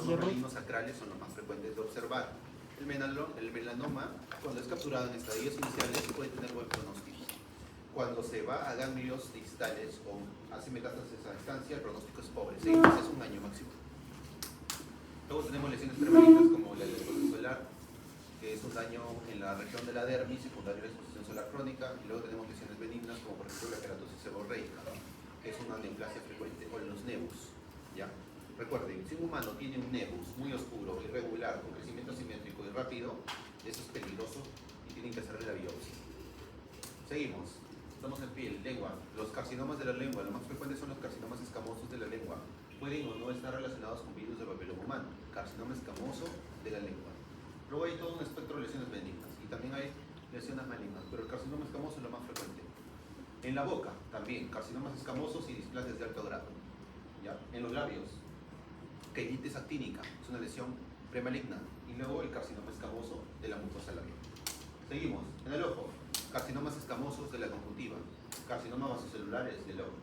tumores malignos sacrales son los más frecuentes de observar. El melanoma, cuando es capturado en estadios iniciales, puede tener buen pronóstico. Cuando se va a ganglios distales o hace metástasis a distancia, el pronóstico es pobre, 6 meses, un año máximo. Luego tenemos lesiones premalignas como la exposición solar, que es un daño en la región de la dermis secundario a la exposición solar crónica, y luego tenemos lesiones benignas como por ejemplo la queratosis seborreica, que es una neoplasia frecuente, o los nebus. ¿Ya? Recuerden, si un humano tiene un nebus muy oscuro, irregular, con crecimiento asimétrico y rápido, eso es peligroso y tienen que hacerle la biopsia. Seguimos. Estamos en piel, lengua. Los carcinomas de la lengua, los más frecuentes son los carcinomas escamosos de la lengua. Pueden o no estar relacionados con virus del papiloma humano. Carcinoma escamoso de la lengua. Luego hay todo un espectro de lesiones benignas y también hay lesiones malignas, pero el carcinoma escamoso es lo más frecuente. En la boca también, carcinomas escamosos y displasias de alto grado. ¿Ya? En los labios, queinitis actínica, es una lesión premaligna. Y luego el carcinoma escamoso de la mucosa labial. Seguimos. En el ojo, carcinomas escamosos de la conjuntiva, carcinomas vasocelulares del ojo,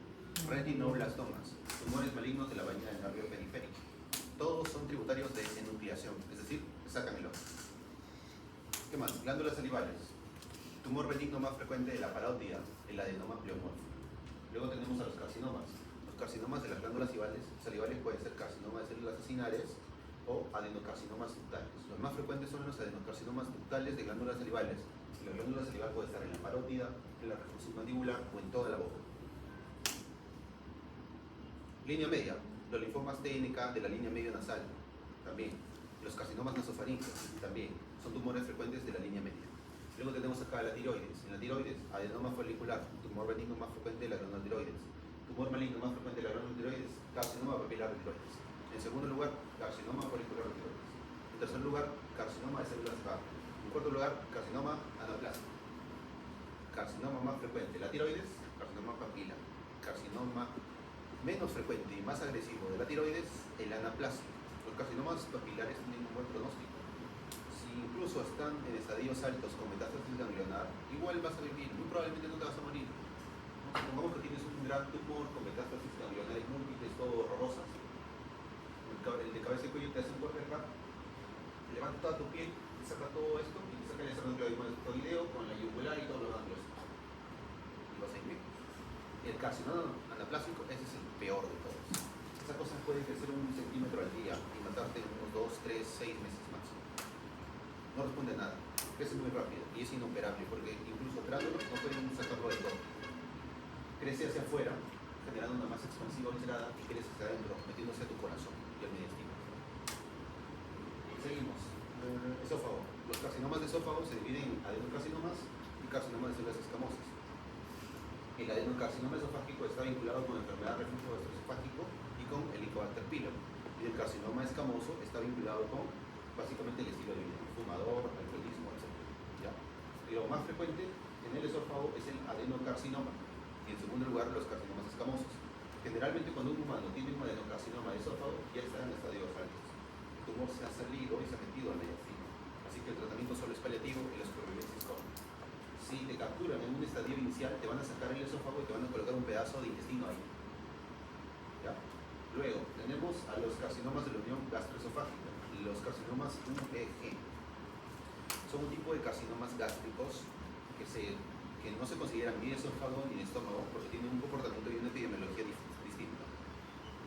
retinoblastomas, tumores malignos de la vaina del nervio periférico. Todos son tributarios de enucleación, es decir, sacan el ojo. ¿Qué más? Glándulas salivales. Tumor benigno más frecuente de la parótida, el adenoma pleomorfo. Luego tenemos a los carcinomas. Los carcinomas de las glándulas salivales pueden ser carcinoma de células acinares o adenocarcinomas ductales. Los más frecuentes son los adenocarcinomas ductales de glándulas salivales. La glándula salival puede estar en la parótida, en la región submandibular o en toda la boca. Línea media. Los linfomas TNK de la línea media nasal, también. Los carcinomas nasofaringeos, también. Son tumores frecuentes de la línea media. Luego tenemos acá la tiroides. En la tiroides, adenoma folicular, tumor benigno más frecuente de la glándula tiroides. Tumor maligno más frecuente de la glándula tiroides, carcinoma papilar de tiroides. En segundo lugar, carcinoma folicular de tiroides. En tercer lugar, carcinoma de células Barr. En cuarto lugar, carcinoma anaplásico. Carcinoma más frecuente, la tiroides, carcinoma papilar. Carcinoma menos frecuente y más agresivo de la tiroides, el anaplásico. Los carcinomas papilares tienen un buen pronóstico. Si incluso están en estadios altos con metástasis ganglionar, igual vas a vivir, muy probablemente no te vas a morir. Supongamos que tienes un gran tumor con metástasis ganglionares múltiples, todo horrorosas. El de cabeza y cuello te hace un corte acá, levanta toda tu piel, te saca todo esto y te saca el ganglioideo con la yugular y todos los ganglios. Y vas a ir bien. El carcinoma anaplásico, ese es el peor de todos. Esa cosa puede crecer 1 centímetro al día y matarte en unos 2, 3, 6 meses máximo. No responde a nada, crece muy rápido y es inoperable porque incluso operándolo no pueden sacarlo del todo. Crece hacia afuera, generando una masa expansiva ulcerada y crece hacia adentro, metiéndose a tu corazón y al mediastino. Seguimos. Esófago. Los carcinomas de esófago se dividen en adenocarcinomas y carcinomas de células escamosas. El adenocarcinoma esofágico está vinculado con la enfermedad de reflujo gastroesofágico y con el Helicobacter pylori. Y el carcinoma escamoso está vinculado con básicamente el estilo de vida, fumador, alcoholismo, etc. ¿Ya? Y lo más frecuente en el esófago es el adenocarcinoma. Y en segundo lugar, los carcinomas escamosos. Generalmente cuando un humano tiene un adenocarcinoma de esófago, ya está en estadios altos. El tumor se ha salido y se ha metido al mediastino. Así que el tratamiento solo es paliativo y la supervivencia es corta. Si te capturan en un estadio inicial, te van a sacar el esófago y te van a colocar un pedazo de intestino ahí. ¿Ya? Luego, tenemos a los carcinomas de la unión gastroesofágica, los carcinomas UEG. Son un tipo de carcinomas gástricos que no se consideran ni de esófago ni de estómago porque tienen un comportamiento y una epidemiología distinta.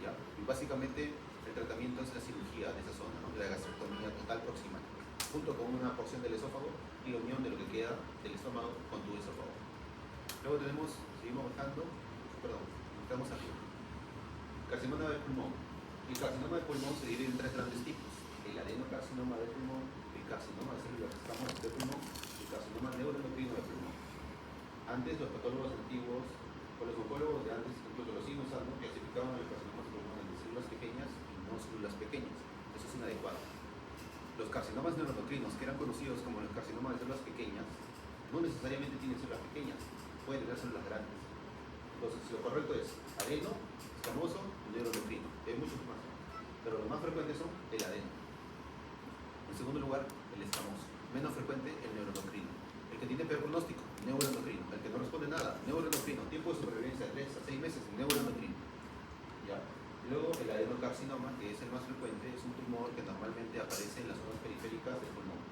¿Ya? Y básicamente el tratamiento es la cirugía de esa zona, ¿no? La gastrectomía total proximal, junto con una porción del esófago y la unión de lo que queda del estómago con tu esófago. Luego seguimos bajando, estamos aquí. Carcinoma del pulmón. El carcinoma del pulmón se divide en 3 grandes tipos: el adenocarcinoma del pulmón, el carcinoma de células escamosas del pulmón y el carcinoma neuroendocrino del pulmón. Antes los patólogos antiguos, o los oncólogos de antes, incluso los siguen usando, clasificaban el carcinoma del pulmón en células pequeñas y no células pequeñas. Eso es inadecuado. Los carcinomas neuroendocrinos, que eran conocidos como el carcinoma de células pequeñas, no necesariamente tienen células pequeñas, pueden tener células grandes. Entonces, lo correcto es adeno, escamoso y neuroendocrino. Hay muchos más, pero los más frecuentes son el adeno. En segundo lugar, el escamoso. Menos frecuente, el neuroendocrino. El que tiene peor pronóstico, neuroendocrino. El que no responde nada, neuroendocrino. Tiempo de supervivencia 3 a 6 meses, neuroendocrino. ¿Ya? Luego el adenocarcinoma, que es el más frecuente, es un tumor que normalmente aparece en las zonas periféricas del pulmón.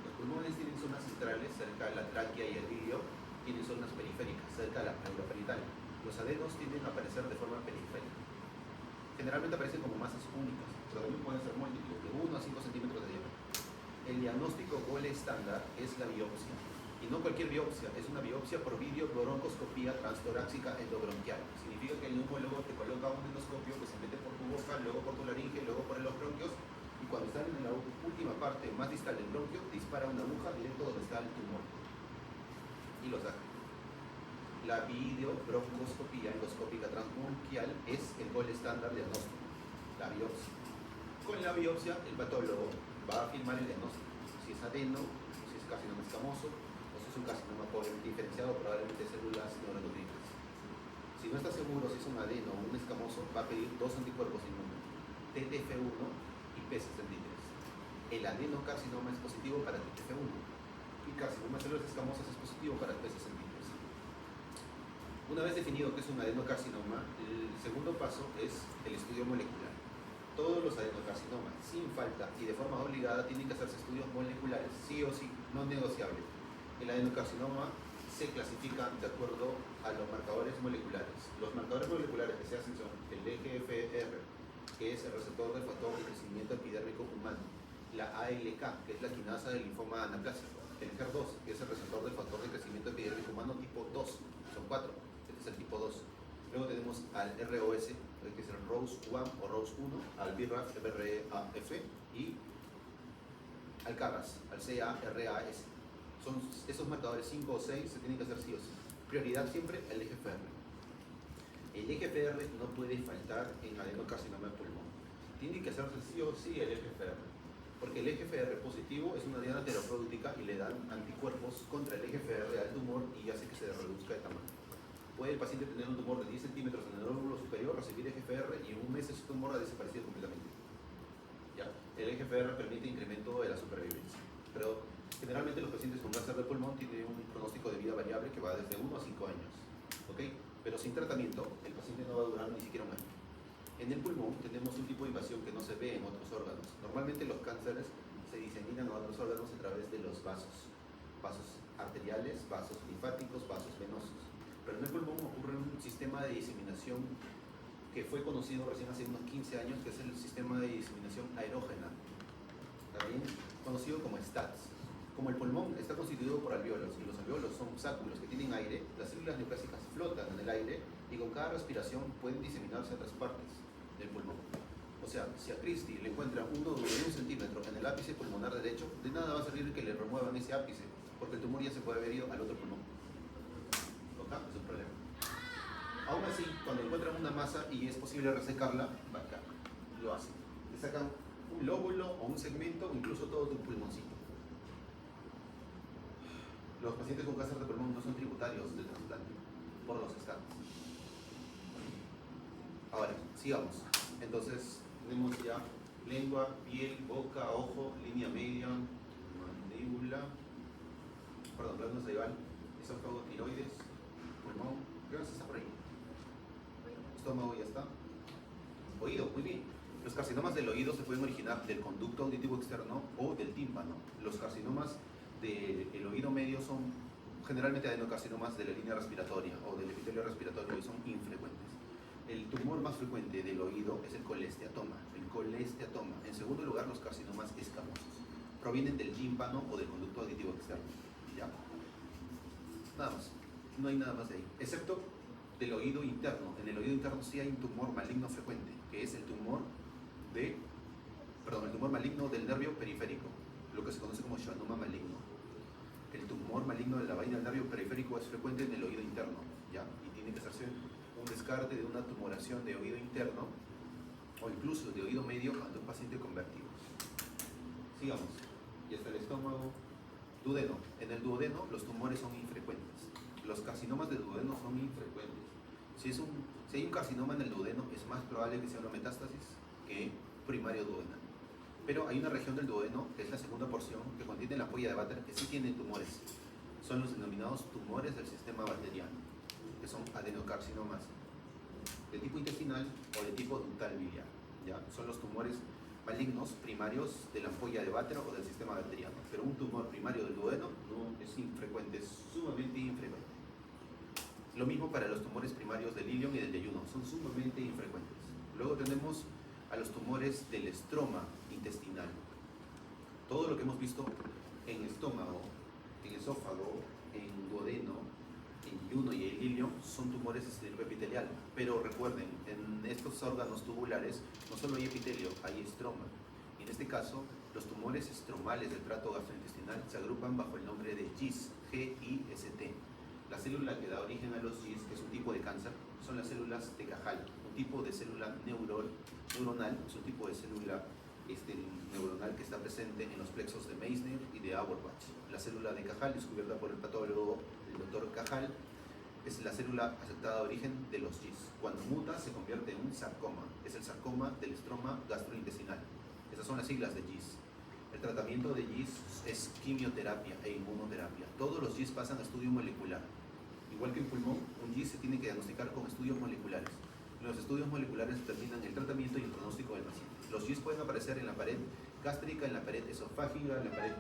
Los pulmones tienen zonas centrales cerca de la tráquea y el vidrio, tienen zonas periféricas cerca de la pleura parietal. Los adenos tienden a aparecer de forma periférica. Generalmente aparecen como masas únicas, pero también pueden ser múltiples, de 1 a 5 centímetros de diámetro. El diagnóstico gold estándar es la biopsia, y no cualquier biopsia, es una biopsia por videobroncoscopía transtorácica endobronquial. Significa que el neumólogo te coloca un endoscopio que se mete por tu boca, luego por tu laringe, luego por los bronquios, y cuando están en la última parte más distal del bronquio, dispara una aguja directo donde está el tumor y lo saca. La videobroncoscopía endoscópica transbronquial es el gold estándar diagnóstico, la biopsia. Con la biopsia, el patólogo va a afirmar el diagnóstico, si es adeno, si es carcinoma escamoso, o si es un carcinoma pobremente diferenciado, probablemente células neuroendocrinas. Si no está seguro si es un adeno o un escamoso, va a pedir dos anticuerpos inmunes, TTF1 y p63. El adenocarcinoma es positivo para TTF1 y carcinoma de células escamosas es positivo para p63. Una vez definido que es un adenocarcinoma, el segundo paso es el estudio molecular. Todos los adenocarcinomas, sin falta y de forma obligada, tienen que hacerse estudios moleculares, sí o sí, no negociable. El adenocarcinoma se clasifica de acuerdo a los marcadores moleculares. Los marcadores moleculares que se hacen son el EGFR, que es el receptor del factor de crecimiento epidérmico humano, la ALK, que es la quinasa del linfoma anaplásico, el HER2, que es el receptor del factor de crecimiento epidérmico humano tipo 2, son 4, este es el tipo 2. Luego tenemos al ROS, que es el ROS1 o ROS1, al BRAF, BRAF y al CARAS, al CARAS. Son esos marcadores 5 o 6, se tienen que hacer sí o sí. Prioridad siempre el EGFR. El EGFR no puede faltar en adenocarcinoma de pulmón. Tiene que hacerse sí o sí el EGFR, porque el EGFR positivo es una diana terapéutica y le dan anticuerpos contra el EGFR al tumor y hace que se reduzca de tamaño. Puede el paciente tener un tumor de 10 centímetros en el lóbulo superior, recibir EGFR y en un mes ese tumor ha desaparecido completamente. ¿Ya? El EGFR permite incremento de la supervivencia, pero generalmente los pacientes con cáncer de pulmón tienen un pronóstico de vida variable que va desde 1 a 5 años. ¿Okay? Pero sin tratamiento, el paciente no va a durar ni siquiera un año. En el pulmón tenemos un tipo de invasión que no se ve en otros órganos. Normalmente los cánceres se diseminan a otros órganos a través de los vasos arteriales, vasos linfáticos, vasos venosos. Pero en el pulmón ocurre un sistema de diseminación que fue conocido recién hace unos 15 años, que es el sistema de diseminación aerógena, también conocido como STATS. Como el pulmón está constituido por alvéolos y los alvéolos son sáculos que tienen aire, las células neoplásicas flotan en el aire y con cada respiración pueden diseminarse a otras partes del pulmón. O sea, si a Christy le encuentran un nódulo de 1 centímetro en el ápice pulmonar derecho, de nada va a servir que le remuevan ese ápice, porque el tumor ya se puede haber ido al otro pulmón. Es un problema. Aún así, cuando encuentran una masa y es posible resecarla, bacán, lo hacen. Le sacan un lóbulo o un segmento, o incluso todo tu pulmoncito. Los pacientes con cáncer de pulmón no son tributarios del trasplante por los escanos. Ahora, sigamos. Entonces, tenemos ya lengua, piel, boca, ojo, línea media, mandíbula, glándula salival, esófago, tiroides, pulmón. ¿Qué más está por ahí? Estómago, ya está. Oído, muy bien. Los carcinomas del oído se pueden originar del conducto auditivo externo o del tímpano. Los carcinomas del oído medio son generalmente adenocarcinomas de la línea respiratoria o del epitelio respiratorio y son infrecuentes. El tumor más frecuente del oído es el colesteatoma. En segundo lugar, los carcinomas escamosos. Provienen del tímpano o del conducto auditivo externo. ¿Ya? Nada más. No hay nada más de ahí. Excepto del oído interno. En el oído interno sí hay un tumor maligno frecuente, que es el tumor maligno del nervio periférico, lo que se conoce como schwannoma maligno. El tumor maligno de la vaina del nervio periférico es frecuente en el oído interno, ¿ya? Y tiene que hacerse un descarte de una tumoración de oído interno o incluso de oído medio ante un paciente con vértigos. Sigamos. Ya está el estómago. Duodeno. En el duodeno los tumores son infrecuentes. Los carcinomas del duodeno son infrecuentes. Si hay un carcinoma en el duodeno, es más probable que sea una metástasis que primario duodenal. Pero hay una región del duodeno, que es la segunda porción, que contiene la polla de váter, que sí tiene tumores. Son los denominados tumores del sistema bacteriano, que son adenocarcinomas. de tipo intestinal o de tipo ductal biliar. ¿Ya? Son los tumores malignos primarios de la ampolla de Vater o del sistema bacteriano. Pero un tumor primario del duodeno no es infrecuente, es sumamente infrecuente. Lo mismo para los tumores primarios del ilion y del yeyuno, son sumamente infrecuentes. Luego tenemos a los tumores del estroma intestinal. Todo lo que hemos visto en estómago, en esófago, en duodeno, en yeyuno y el ilion son tumores de tipo epitelial. Pero recuerden, en estos órganos tubulares no solo hay epitelio, hay estroma. Y en este caso, los tumores estromales del trato gastrointestinal se agrupan bajo el nombre de GIST, G-I-S-T. La célula que da origen a los GIST, que es un tipo de cáncer, son las células de Cajal, un tipo de célula neuronal, es un tipo de célula neuronal que está presente en los plexos de Meissner y de Auerbach. La célula de Cajal, descubierta por el patólogo, el doctor Cajal, es la célula aceptada de origen de los GIST. Cuando muta se convierte en un sarcoma, es el sarcoma del estroma gastrointestinal. Esas son las siglas de GIST. El tratamiento de GIST es quimioterapia e inmunoterapia. Todos los GIST pasan a estudio molecular. Igual que en pulmón, un GIST se tiene que diagnosticar con estudios moleculares. Los estudios moleculares determinan el tratamiento y el pronóstico del paciente. Los GIST pueden aparecer en la pared gástrica, en la pared esofágica, en la pared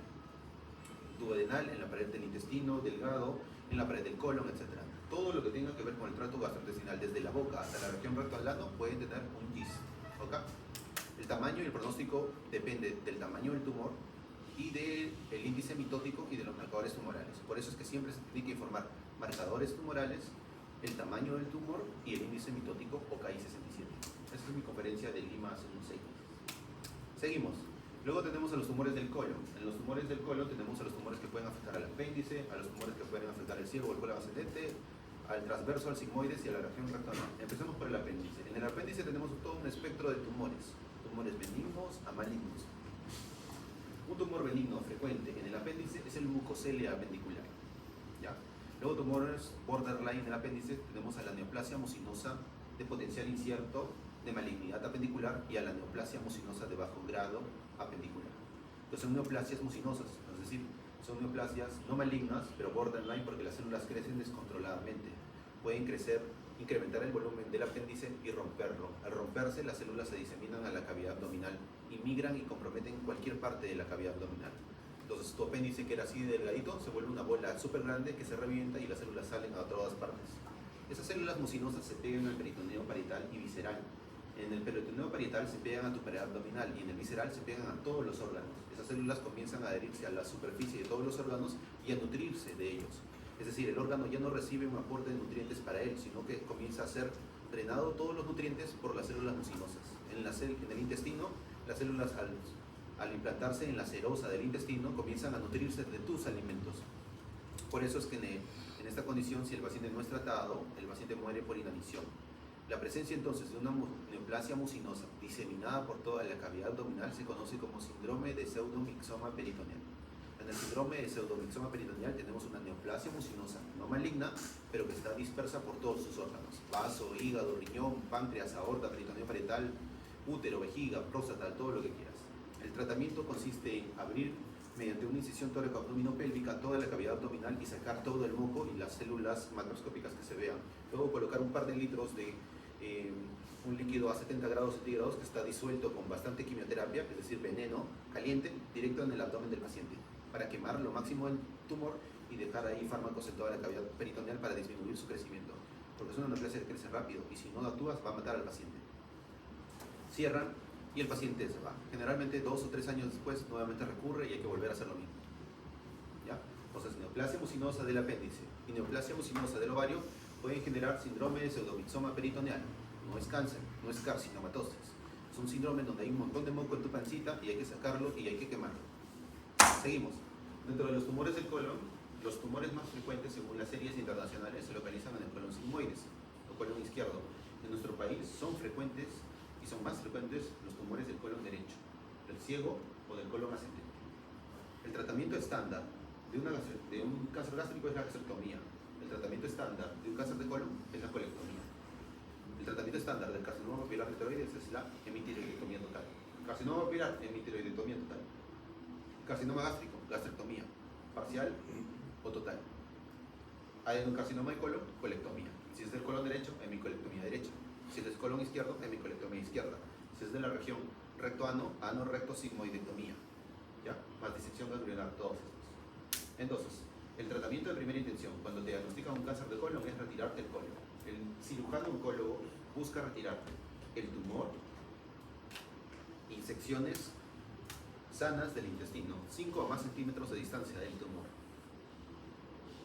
duodenal, en la pared del intestino delgado, en la pared del colon, etc. Todo lo que tenga que ver con el trato gastrointestinal, desde la boca hasta la región recto-ano, pueden tener un GIST. ¿Okay? El tamaño y el pronóstico depende del tamaño del tumor y del índice mitótico y de los marcadores tumorales. Por eso es que siempre se tiene que informar marcadores tumorales, el tamaño del tumor y el índice mitótico o KI67. Esa es mi conferencia de Lima hace unos 6 meses. Seguimos. Luego tenemos a los tumores del colon. En los tumores del colon tenemos a los tumores que pueden afectar al apéndice, a los tumores que pueden afectar al ciego o el colon ascendente, al transverso, al sigmoides y a la región rectal. Empecemos por el apéndice. En el apéndice tenemos todo un espectro de tumores benignos a malignos. Un tumor benigno frecuente en el apéndice es el mucocelia apendicular. ¿Ya? Luego tumores borderline en el apéndice tenemos a la neoplasia mucinosa de potencial incierto de malignidad apendicular y a la neoplasia mucinosa de bajo grado apendicular. Entonces son neoplasias mucinosas, es decir, son neoplasias no malignas, pero borderline porque las células crecen descontroladamente. Pueden crecer, incrementar el volumen del apéndice y romperlo. Al romperse, las células se diseminan a la cavidad abdominal y migran y comprometen cualquier parte de la cavidad abdominal. Entonces tu apéndice, que era así de delgadito, se vuelve una bola súper grande que se revienta y las células salen a todas partes. Esas células mucinosas se pegan al peritoneo parietal y visceral. En el peritoneo parietal se pegan a tu pared abdominal y en el visceral se pegan a todos los órganos. Esas células comienzan a adherirse a la superficie de todos los órganos y a nutrirse de ellos. Es decir, el órgano ya no recibe un aporte de nutrientes para él, sino que comienza a ser drenado todos los nutrientes por las células mucinosas. En el intestino, las células al implantarse en la serosa del intestino comienzan a nutrirse de tus alimentos. Por eso es que en esta condición, si el paciente no es tratado, el paciente muere por inanición. La presencia entonces de una neoplasia mucinosa diseminada por toda la cavidad abdominal se conoce como síndrome de pseudomixoma peritoneal. En el síndrome de pseudomixoma peritoneal tenemos una neoplasia mucinosa no maligna, pero que está dispersa por todos sus órganos: vaso, hígado, riñón, páncreas, aorta, peritoneo parietal, útero, vejiga, próstata, todo lo que quieras. El tratamiento consiste en abrir mediante una incisión tóraco-abdominopélvica toda la cavidad abdominal y sacar todo el moco y las células macroscópicas que se vean. Luego colocar un par de litros de un líquido a 70 grados centígrados que está disuelto con bastante quimioterapia, es decir, veneno caliente, directo en el abdomen del paciente, para quemar lo máximo el tumor y dejar ahí fármacos en toda la cavidad peritoneal para disminuir su crecimiento, porque es una neoplasia que crece rápido y si no actúas va a matar al paciente. Cierran y el paciente se va. Generalmente 2 o 3 años después nuevamente recurre y hay que volver a hacer lo mismo. ¿Ya? Entonces, neoplasia mucinosa del apéndice y neoplasia mucinosa del ovario pueden generar síndrome de pseudomixoma peritoneal. No es cáncer, no es carcinomatosis. Es un síndrome donde hay un montón de moco en tu pancita y hay que sacarlo y hay que quemarlo. Seguimos. Dentro de los tumores del colon, los tumores más frecuentes según las series internacionales se localizan en el colon sigmoides o colon izquierdo. En nuestro país son frecuentes y son más frecuentes los tumores del colon derecho, del ciego o del colon ascendente. El tratamiento estándar de un cáncer gástrico es la gastrectomía. El tratamiento estándar de un cáncer de colon es la colectomía. El tratamiento estándar del carcinoma papilar de tiroides es la hemitiroidectomía total. Carcinoma papilar, hemitiroidectomía total. Carcinoma gástrico, gastrectomía, parcial o total. Adenocarcinoma de colon, colectomía. Si es del colon derecho, hemicolectomía derecha. Si es del colon izquierdo, hemicolectomía izquierda. Si es de la región recto ano, ano recto sigmoidectomía, ¿ya? Más disección ganglionar, todos estos. Entonces, el tratamiento de primera intención, cuando te diagnostican un cáncer de colon, es retirarte el colon. El cirujano oncólogo busca retirarte el tumor y secciones sanas del intestino, 5 o más centímetros de distancia del tumor.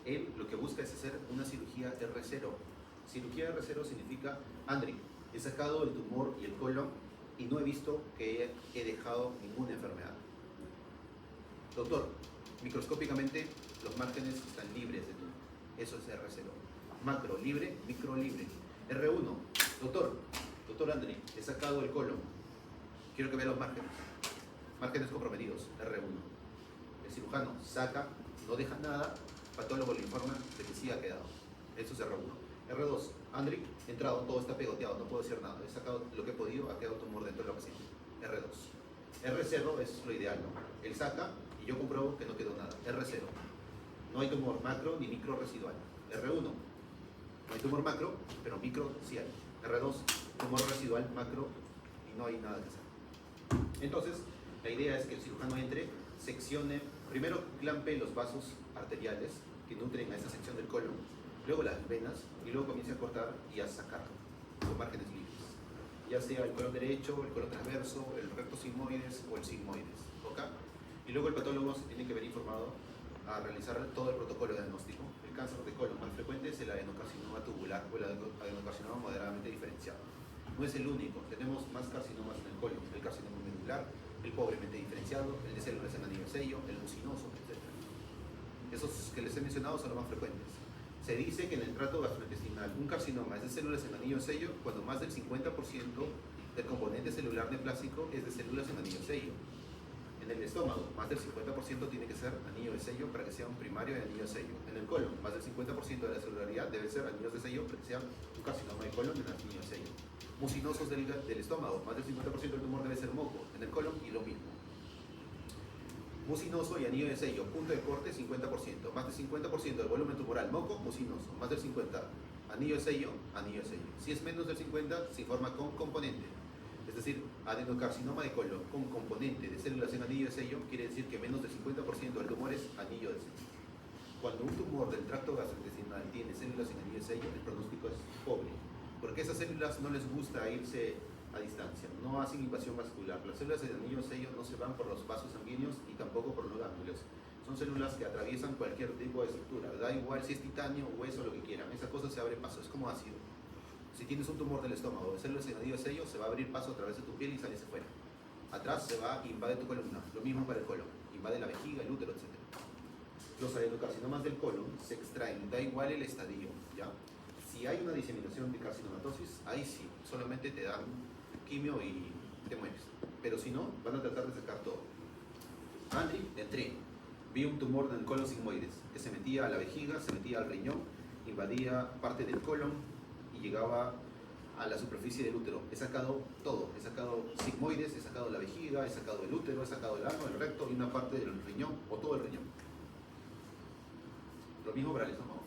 Él lo que busca es hacer una cirugía R0. Cirugía R0 significa, Andri, he sacado el tumor y el colon y no he visto que he dejado ninguna enfermedad. Doctor, microscópicamente los márgenes están libres de tumor. Eso es R0. Macro libre, micro libre. R1, doctor Andri, he sacado el colon. Quiero que vea los márgenes. Márgenes comprometidos, R1. El cirujano saca, no deja nada, patólogo le informa de que sí ha quedado. Eso es R1. R2, Andri, he entrado, todo está pegoteado, no puedo decir nada. He sacado lo que he podido, ha quedado tumor dentro de la paciente. R2. R0 es lo ideal, ¿no? Él saca y yo compruebo que no quedó nada. R0. No hay tumor macro ni micro residual. R1. No hay tumor macro, pero micro sí hay. R2. Tumor residual macro y no hay nada que hacer. Entonces, la idea es que el cirujano entre, seccione, primero clampe los vasos arteriales que nutren a esa sección del colon, luego las venas y luego comience a cortar y a sacar con márgenes libres, ya sea el colon derecho, el colon transverso, el recto sigmoides o el sigmoides, ¿ok? Y luego el patólogo se tiene que ver informado a realizar todo el protocolo diagnóstico. El cáncer de colon más frecuente es el adenocarcinoma tubular o el adenocarcinoma moderadamente diferenciado. No es el único, tenemos más carcinomas en el colon, el carcinoma medular, el pobremente diferenciado, el de células en anillo sello, el mucinoso, etc. Esos que les he mencionado son los más frecuentes. Se dice que en el trato gastrointestinal un carcinoma es de células en anillo sello cuando más del 50% del componente celular neoplásico es de células en anillo sello. En el estómago, más del 50% tiene que ser anillo de sello para que sea un primario de anillo de sello. En el colon, más del 50% de la celularidad debe ser anillos de sello para que sea un carcinoma de colon en anillo de sello. Mucinosos del estómago, más del 50% del tumor debe ser moco. En el colon y lo mismo. Mucinoso y anillo de sello, punto de corte 50%, más del 50% del volumen tumoral, moco, mucinoso, más del 50%, anillo de sello, anillo de sello. Si es menos del 50%, se informa con componente. Es decir, adenocarcinoma de colon con componente de células en anillo de sello quiere decir que menos del 50% del tumor es anillo de sello. Cuando un tumor del tracto gastrointestinal tiene células en anillo de sello, el pronóstico es pobre, porque esas células no les gusta irse a distancia, no hacen invasión vascular. Las células de anillo de sello no se van por los vasos sanguíneos y tampoco por los ganglios. Son células que atraviesan cualquier tipo de estructura, da igual si es titanio, hueso, lo que quieran. Esa cosa se abre paso, es como ácido. Si tienes un tumor del estómago de células en anillo de sello, se va a abrir paso a través de tu piel y sale hacia afuera. Atrás se va, invade tu columna, lo mismo para el colon, invade la vejiga, el útero, etc. Los adenocarcinomas del colon se extraen, da igual el estadio, ¿ya? Si hay una diseminación de carcinomatosis, ahí sí, solamente te dan quimio y te mueres. Pero si no, van a tratar de sacar todo. Andri, entré. Vi un tumor en el colon sigmoides que se metía a la vejiga, se metía al riñón, invadía parte del colon y llegaba a la superficie del útero. He sacado todo. He sacado sigmoides, he sacado la vejiga, he sacado el útero, he sacado el ano, el recto y una parte del riñón o todo el riñón. Lo mismo para el estómago.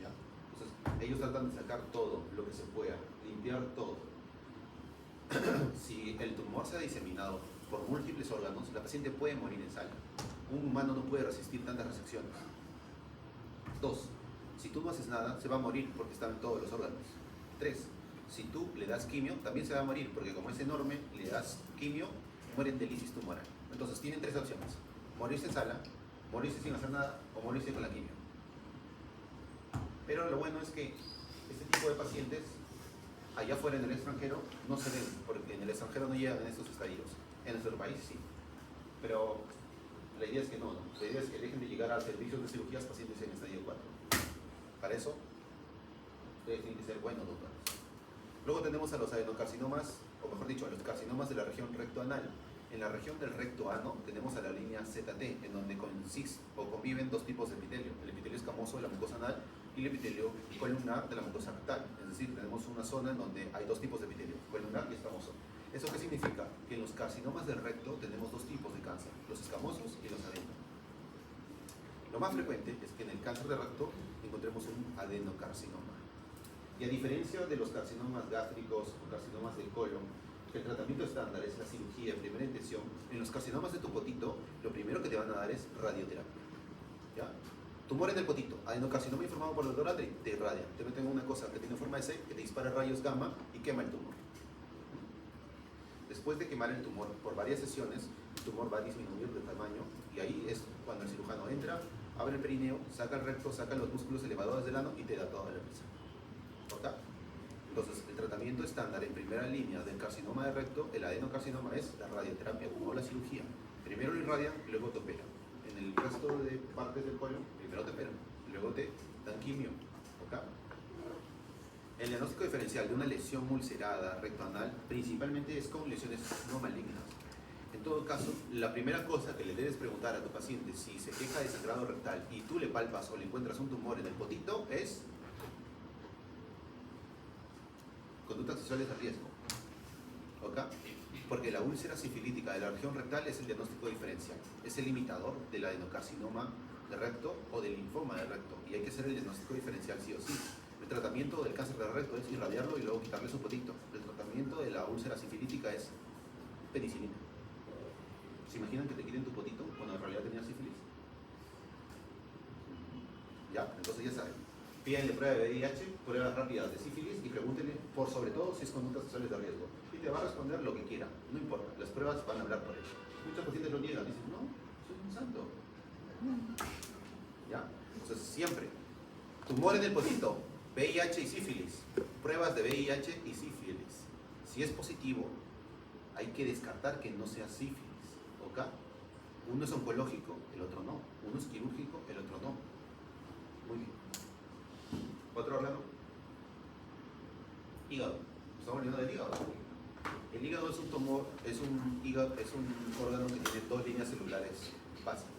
¿Ya? Entonces, ellos tratan de sacar todo lo que se pueda, limpiar todo. Si el tumor se ha diseminado por múltiples órganos, la paciente puede morir en sala. Un humano no puede resistir tantas resecciones. 2. Si tú no haces nada, se va a morir porque están en todos los órganos. 3. Si tú le das quimio, también se va a morir porque como es enorme, le das quimio, muere de lisis tumoral. Entonces tienen 3 opciones: morirse en sala, morirse sin hacer nada o morirse con la quimio. Pero lo bueno es que este tipo de pacientes allá afuera en el extranjero no se ven, porque en el extranjero no llegan en estos estadios. En nuestro país sí. Pero la idea es que no. La idea es que dejen de llegar al servicio de cirugías pacientes en estadio 4. Para eso, ustedes tienen que ser buenos doctores. Luego tenemos a los adenocarcinomas, o mejor dicho, a los carcinomas de la región rectoanal. En la región del recto ano tenemos a la línea ZT, en donde consisten o conviven 2 tipos de epitelio: el epitelio escamoso de la mucosa anal y el epitelio columnar de la mucosa rectal. Es decir, tenemos una zona en donde hay 2 tipos de epitelio, columnar y escamoso. ¿Eso qué significa? Que en los carcinomas del recto tenemos 2 tipos de cáncer: los escamosos y los adeno. Lo más frecuente es que en el cáncer de recto encontremos un adenocarcinoma. Y a diferencia de los carcinomas gástricos o carcinomas del colon, que el tratamiento estándar es la cirugía de primera intención, en los carcinomas de tu potito, lo primero que te van a dar es radioterapia. ¿Ya? Tumor en el potito, adenocarcinoma informado por el doctor Adri, te irradian. Te meten una cosa que tiene forma de C, que te dispara rayos gamma y quema el tumor. Después de quemar el tumor por varias sesiones, el tumor va a disminuir de tamaño y ahí es cuando el cirujano entra, abre el perineo, saca el recto, saca los músculos elevadores del ano y te da toda la risa. ¿Ok? Entonces, el tratamiento estándar en primera línea del carcinoma de recto, el adenocarcinoma, es la radioterapia o la cirugía. Primero lo irradian y luego te operan. En el resto de partes del colon, primero te operan, luego te dan quimio. ¿Ok? El diagnóstico diferencial de una lesión ulcerada rectoanal principalmente es con lesiones no malignas. En todo caso, la primera cosa que le debes preguntar a tu paciente si se queja de sangrado rectal y tú le palpas o le encuentras un tumor en el potito es conductas sexuales de riesgo. ¿Ok? Porque la úlcera sifilítica de la región rectal es el diagnóstico diferencial. Es el imitador del adenocarcinoma de recto o del linfoma de recto. Y hay que hacer el diagnóstico diferencial sí o sí. El tratamiento del cáncer de recto es irradiarlo y luego quitarle su potito. El tratamiento de la úlcera sifilítica es penicilina. ¿Se imaginan que te quiten tu potito cuando en realidad tenías sífilis? Ya, entonces ya saben. Pídanle prueba de VIH, pruebas rápidas de sífilis y pregúntenle por sobre todo si es conductas sexuales de riesgo. Y te va a responder lo que quiera, no importa, las pruebas van a hablar por él. Muchos pacientes lo niegan, dicen, no, soy un santo. ¿Ya? Entonces siempre, tumor en el potito, VIH y sífilis, pruebas de VIH y sífilis. Si es positivo, hay que descartar que no sea sífilis. ¿Ok? Uno es oncológico, el otro no. Uno es quirúrgico, el otro no. Muy bien. ¿Otro órgano? Hígado. Estamos hablando del hígado. El hígado es un tumor, es un órgano que tiene dos líneas celulares básicas.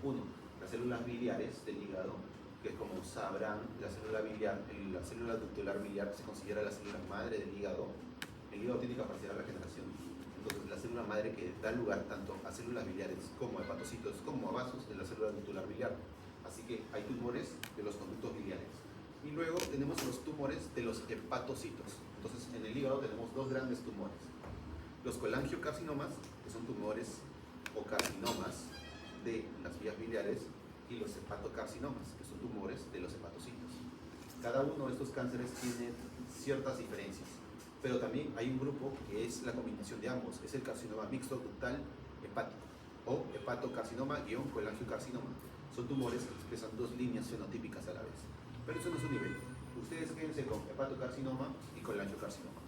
Uno, las células biliares del hígado, que como sabrán, la célula biliar, la célula ductular biliar se considera la célula madre del hígado. El hígado tiene capacidad de regeneración. Entonces, la célula madre que da lugar tanto a células biliares como a hepatocitos como a vasos es la célula ductular biliar. Así que hay tumores de los conductos biliares. Y luego tenemos los tumores de los hepatocitos. Entonces, en el hígado tenemos dos grandes tumores. Los colangiocarcinomas, que son tumores o carcinomas de las vías biliares, y los hepatocarcinomas, que son tumores de los hepatocitos. Cada uno de estos cánceres tiene ciertas diferencias, pero también hay un grupo que es la combinación de ambos, es el carcinoma mixto ductal hepático, o hepatocarcinoma-colangiocarcinoma. Son tumores que expresan dos líneas fenotípicas a la vez. Pero eso no es un nivel. Ustedes quédense con hepatocarcinoma y colangiocarcinoma.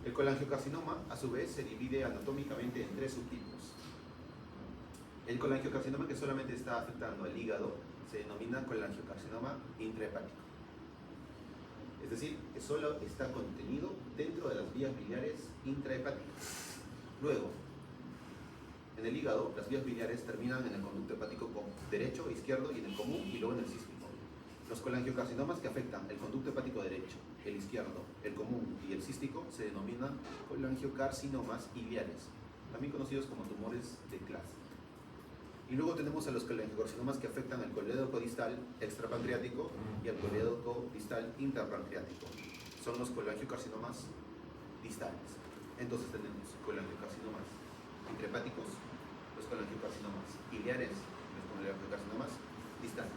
El colangiocarcinoma, a su vez, se divide anatómicamente en tres subtipos. El colangiocarcinoma que solamente está afectando al hígado se denomina colangiocarcinoma intrahepático. Es decir, que solo está contenido dentro de las vías biliares intrahepáticas. Luego, en el hígado, las vías biliares terminan en el conducto hepático derecho, izquierdo y en el común y luego en el cístico. Los colangiocarcinomas que afectan el conducto hepático derecho, el izquierdo, el común y el cístico se denominan colangiocarcinomas iliares, también conocidos como tumores de clase. Y luego tenemos a los colangiocarcinomas que afectan el colédoco distal extrapancreático y al colédoco distal intrapancreático. Son los colangiocarcinomas distales. Entonces tenemos colangiocarcinomas intrahepáticos, los colangiocarcinomas iliares, los colangiocarcinomas distales.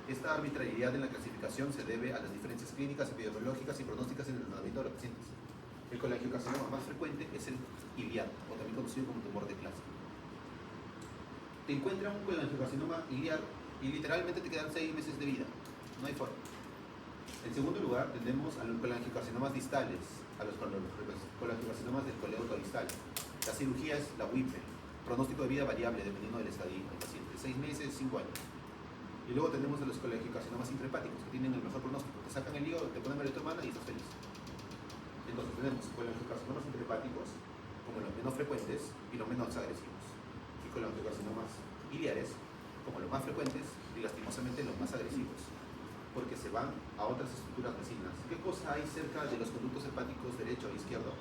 Esta arbitrariedad en la clasificación se debe a las diferencias clínicas, epidemiológicas y pronósticas en el tratamiento de los pacientes. El colangiocarcinoma más frecuente es el iliar, o también conocido como tumor de clase. Te encuentran un colangiocarcinoma iliar y literalmente te quedan 6 meses de vida. No hay forma. En segundo lugar, tenemos a los colangiocarcinomas distales, a los colangiocarcinomas del colédoco distal. La cirugía es la WIPE, pronóstico de vida variable dependiendo del estadio del paciente, 6 meses, 5 años. Y luego tenemos a los colangiocarcinomas intrahepáticos, que tienen el mejor pronóstico. Te sacan el hígado, te ponen electromana y estás feliz. Entonces tenemos colangiocarcinomas intrahepáticos como los menos frecuentes y los menos agresivos. Y colangiocarcinomas iliares como los más frecuentes y lastimosamente los más agresivos, porque se van a otras estructuras vecinas. ¿Qué cosa hay cerca de los conductos hepáticos derecho e izquierdo?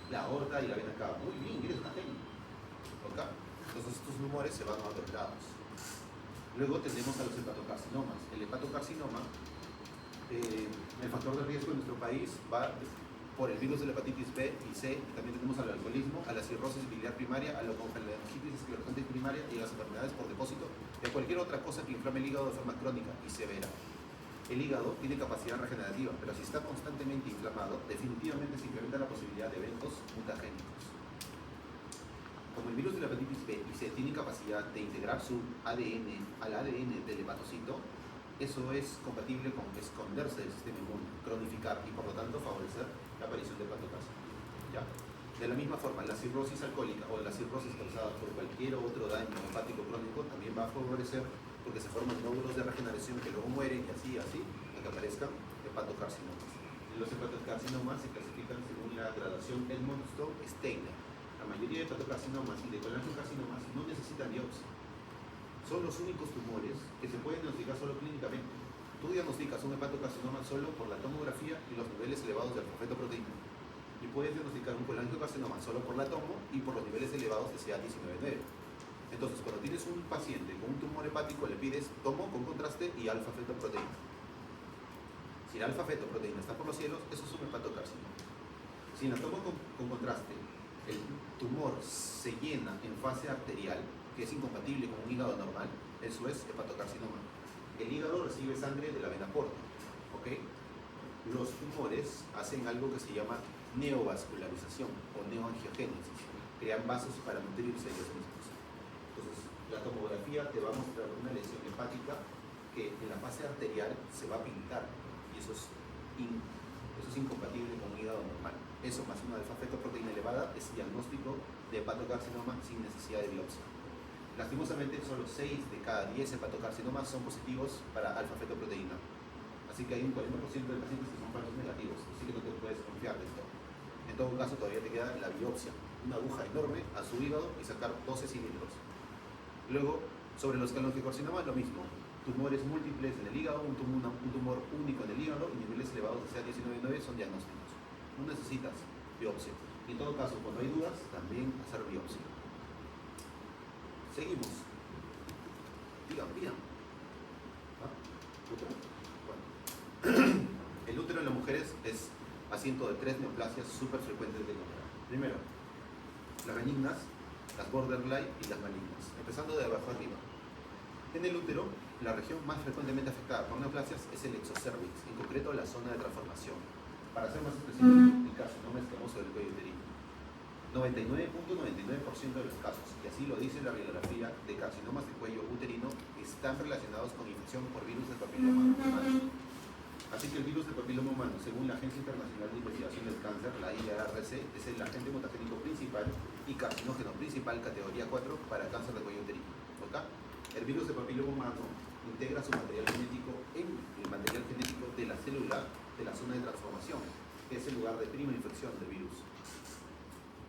La aorta y la vena cava. Muy bien, eres una genio. ¿Okay? Entonces estos tumores se van a otros lados. Luego tenemos a los hepatocarcinomas. El hepatocarcinoma El factor de riesgo en nuestro país va por el virus de la hepatitis B y C, y también tenemos al alcoholismo, a la cirrosis biliar primaria, a la congelangitis esclerosante primaria y a las enfermedades por depósito y a cualquier otra cosa que inflame el hígado de forma crónica y severa. El hígado tiene capacidad regenerativa, pero si está constantemente inflamado, definitivamente se incrementa la posibilidad de eventos mutagénicos. Como el virus de la hepatitis B y C tiene capacidad de integrar su ADN al ADN del hepatocito, eso es compatible con esconderse del sistema inmune, cronificar y por lo tanto favorecer la aparición de hepatocarcinoma. ¿Ya? De la misma forma, la cirrosis alcohólica o la cirrosis causada por cualquier otro daño hepático crónico también va a favorecer porque se forman nódulos de regeneración que luego mueren y así, hasta que aparezcan hepatocarcinomas. Y los hepatocarcinomas se clasifican según la gradación Edmonstone-Steiner. La mayoría de hepatocarcinomas y de colangiocarcinomas no necesitan biopsia. Son los únicos tumores que se pueden diagnosticar solo clínicamente. Tú diagnosticas un hepatocarcinoma solo por la tomografía y los niveles elevados de alfa-fetoproteína. Y puedes diagnosticar un colangiocarcinoma solo por la tomo y por los niveles elevados de CA19-9. Entonces, cuando tienes un paciente con un tumor hepático, le pides tomo con contraste y alfa-fetoproteína. Si la alfa-fetoproteína está por los cielos, eso es un hepatocarcinoma. Si la tomo con contraste, el tumor se llena en fase arterial, que es incompatible con un hígado normal, eso es hepatocarcinoma. El hígado recibe sangre de la vena porta, ¿ok? Los tumores hacen algo que se llama neovascularización o neoangiogénesis, crean vasos para nutrirse ellos mismos. Entonces, la tomografía te va a mostrar una lesión hepática que en la fase arterial se va a pintar y eso es incompatible con un hígado normal. Eso más una alfa-fetoproteína elevada es diagnóstico de hepatocarcinoma sin necesidad de biopsia. Lastimosamente, solo 6 de cada 10 hepatocarcinomas son positivos para alfa-fetoproteína. Así que hay un 40% de pacientes que son falsos negativos, así que no te puedes confiar de esto. En todo caso, todavía te queda la biopsia, una aguja enorme a su hígado y sacar 12 cilindros. Luego, sobre los colangiocarcinomas, lo mismo. Tumores múltiples en el hígado, un tumor único en el hígado y niveles elevados de CA19-9 son diagnósticos. No necesitas biopsia. Y en todo caso, cuando hay dudas, también hacer biopsia. Seguimos. Digan. ¿Ah? ¿Útero? Bueno. El útero en las mujeres es asiento de 3 neoplasias súper frecuentes de encontrar. Primero, las benignas, las borderline y las malignas. Empezando de abajo arriba. En el útero, la región más frecuentemente afectada por neoplasias es el exocervix, en concreto la zona de transformación. Para ser más específico, el carcinoma escamoso del cuello uterino. 99.99% de los casos, y así lo dice la radiografía de carcinomas de cuello uterino, están relacionados con infección por virus del papiloma humano. Así que el virus del papiloma humano, según la Agencia Internacional de Investigación del Cáncer, la IARC, es el agente mutagénico principal y carcinógeno principal categoría 4 para cáncer de cuello uterino. ¿Okay? El virus del papiloma humano integra su material genético en el material genético de la célula de la zona de transformación, que es el lugar de prima infección del virus.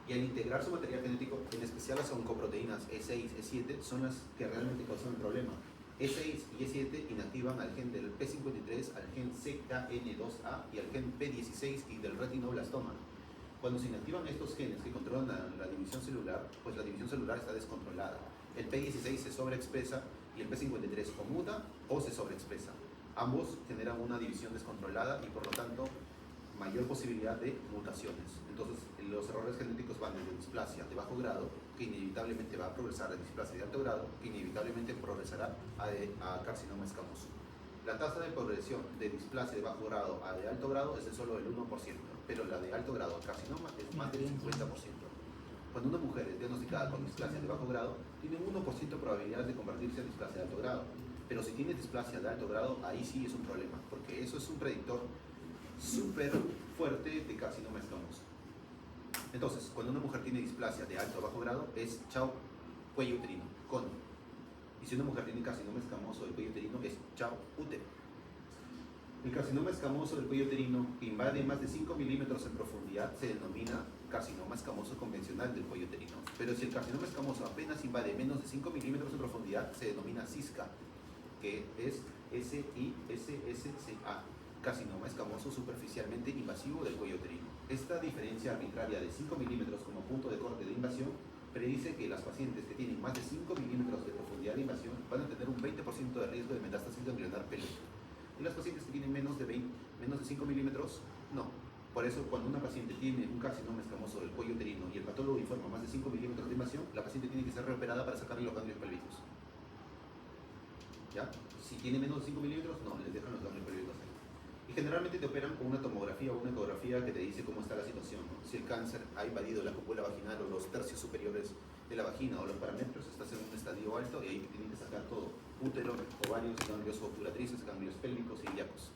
Y al integrar su material genético, en especial las oncoproteínas E6, E7, son las que realmente causan el problema. E6 y E7 inactivan al gen del P53, al gen CKN2A y al gen P16 y del retinoblastoma. Cuando se inactivan estos genes que controlan la división celular, pues la división celular está descontrolada. El P16 se sobreexpresa y el P53 o muta o se sobreexpresa. Ambos generan una división descontrolada y por lo tanto mayor posibilidad de mutaciones. Entonces los errores genéticos van desde displasia de bajo grado, que inevitablemente va a progresar a displasia de alto grado, que inevitablemente progresará a carcinoma escamoso. La tasa de progresión de displasia de bajo grado a de alto grado es de solo el 1%, pero la de alto grado a carcinoma es más del 50%. Cuando una mujer es diagnosticada con displasia de bajo grado, tiene un 1% de probabilidad de convertirse en displasia de alto grado. Pero si tiene displasia de alto grado, ahí sí es un problema, porque eso es un predictor súper fuerte de carcinoma escamoso. Entonces, cuando una mujer tiene displasia de alto o bajo grado, es chao, cuello uterino, cono. Y si una mujer tiene carcinoma escamoso del cuello uterino, es chao, útero. El carcinoma escamoso del cuello uterino que invade más de 5 milímetros en profundidad se denomina carcinoma escamoso convencional del cuello uterino. Pero si el carcinoma escamoso apenas invade menos de 5 milímetros en profundidad, se denomina CISCA, que es SISSCA, carcinoma escamoso superficialmente invasivo del cuello uterino. Esta diferencia arbitraria de 5 milímetros como punto de corte de invasión predice que las pacientes que tienen más de 5 milímetros de profundidad de invasión van a tener un 20% de riesgo de metástasis ganglionar pelvic. En las pacientes que tienen menos de 5 milímetros, no. Por eso, cuando una paciente tiene un carcinoma escamoso del cuello uterino y el patólogo informa más de 5 milímetros de invasión, la paciente tiene que ser reoperada para sacarle los ganglios pélvicos. ¿Ya? Si tiene menos de 5 milímetros, no, les dejan los ganglios pélvicos ahí. Y generalmente te operan con una tomografía o una ecografía que te dice cómo está la situación, ¿no? Si el cáncer ha invadido la cúpula vaginal o los tercios superiores de la vagina o los parámetros, estás en un estadio alto y ahí te tienen que sacar todo: útero, ovarios, ganglios obturatrices, ganglios pélvicos y ilíacos.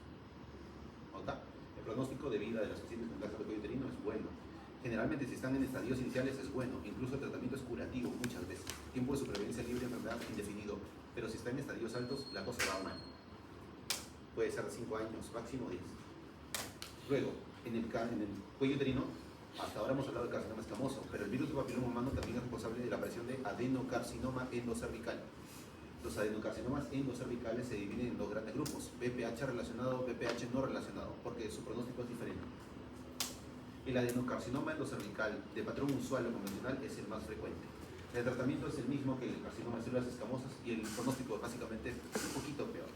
¿Ok? El pronóstico de vida de las pacientes con cáncer de cuello uterino es bueno. Generalmente, si están en estadios iniciales, es bueno. Incluso el tratamiento es curativo muchas veces. Tiempo de supervivencia libre de enfermedad indefinido. Pero si está en estadios altos, la cosa va mal. Puede ser de 5 años, máximo 10. Luego, en el cuello uterino, hasta ahora hemos hablado de carcinoma escamoso, pero el virus del papiloma humano también es responsable de la aparición de adenocarcinoma endocervical. Los adenocarcinomas endocervicales se dividen en dos grandes grupos: BPH relacionado, BPH no relacionado, porque su pronóstico es diferente. El adenocarcinoma endocervical de patrón usual o convencional es el más frecuente. El tratamiento es el mismo que el carcinoma de células escamosas y el pronóstico básicamente es un poquito peor.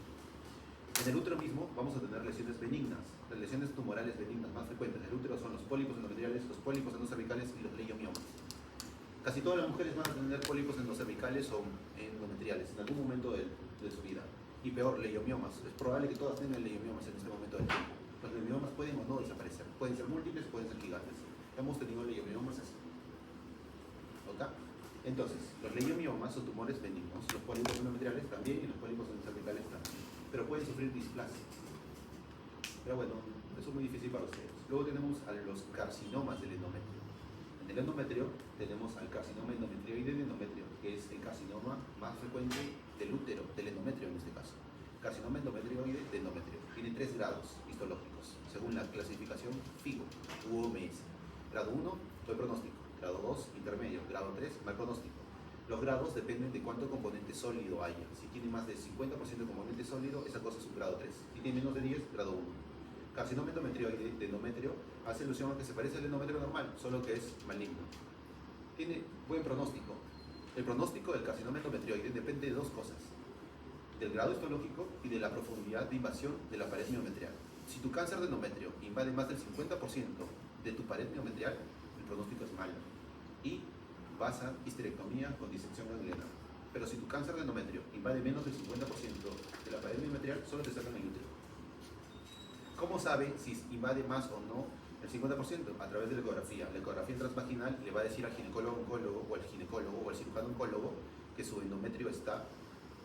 En el útero mismo vamos a tener lesiones benignas. Las lesiones tumorales benignas más frecuentes del útero son los pólipos endometriales, los pólipos endocervicales y los leiomiomas. Casi todas las mujeres van a tener pólipos endocervicales o endometriales en algún momento de su vida. Y peor, leiomiomas. Es probable que todas tengan leiomiomas en este momento del tiempo. Los leiomiomas pueden o no desaparecer. Pueden ser múltiples, pueden ser gigantes. Hemos tenido leiomiomas así. ¿Ok? Entonces, los leiomiomas son tumores benignos, los pólipos endometriales también y los pólipos endocervicales también. Pero pueden sufrir displasia. Pero bueno, eso es muy difícil para ustedes. Luego tenemos a los carcinomas del endometrio. En el endometrio tenemos al carcinoma endometrioide de endometrio, que es el carcinoma más frecuente del útero, del endometrio en este caso. Carcinoma endometrioide de endometrio. Tiene 3 grados histológicos, según la clasificación FIGO, UOMS. Grado 1, buen pronóstico. Grado 2, intermedio. Grado 3, mal pronóstico. Los grados dependen de cuánto componente sólido haya. Si tiene más del 50% de componente sólido, esa cosa es un grado 3. Si tiene menos de 10, grado 1. Carcinoma endometrioide de endometrio hace ilusión a que se parece al endometrio normal, solo que es maligno. Tiene buen pronóstico. El pronóstico del carcinoma endometrioide depende de dos cosas: del grado histológico y de la profundidad de invasión de la pared miometrial. Si tu cáncer de endometrio invade más del 50% de tu pared miometrial, el pronóstico es malo y vas a histerectomía con disección ganglionar. Pero si tu cáncer de endometrio invade menos del 50% de la pared miometrial, solo te sacan el útero. ¿Cómo sabe si invade más o no el 50%? A través de la ecografía. La ecografía transvaginal le va a decir al ginecólogo oncólogo o al ginecólogo o al cirujano oncólogo que su endometrio está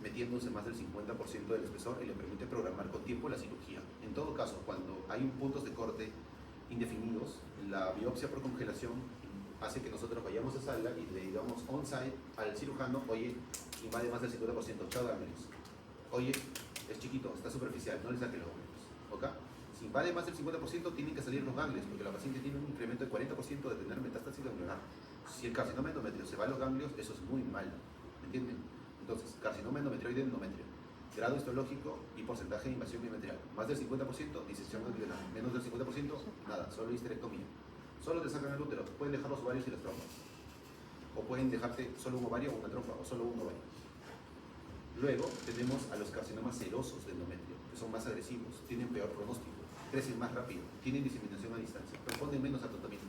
metiéndose más del 50% del espesor y le permite programar con tiempo la cirugía. En todo caso, cuando hay puntos de corte indefinidos, la biopsia por congelación hace que nosotros vayamos a sala y le digamos on-site al cirujano: oye, invade más del 50%, chao ganglios. Oye, es chiquito, está superficial, no le saque los ganglios. ¿Ok? Si invade más del 50%, tienen que salir los ganglios, porque la paciente tiene un incremento de 40% de tener metástasis ganglionar. Si el carcinoma endometrio se va a los ganglios, eso es muy malo. ¿Me entienden? Entonces, carcinoma endometrioide de endometrio, grado histológico y porcentaje de invasión miometrial. Más del 50%, disección ganglionar. Menos del 50%, nada, solo histerectomía. Solo te sacan el útero, pueden dejar los ovarios y las trompas. O pueden dejarte solo un ovario o una trompa, o solo un ovario. Luego tenemos a los carcinomas serosos de endometrio, que son más agresivos, tienen peor pronóstico, crecen más rápido, tienen diseminación a distancia, responden menos al tratamiento.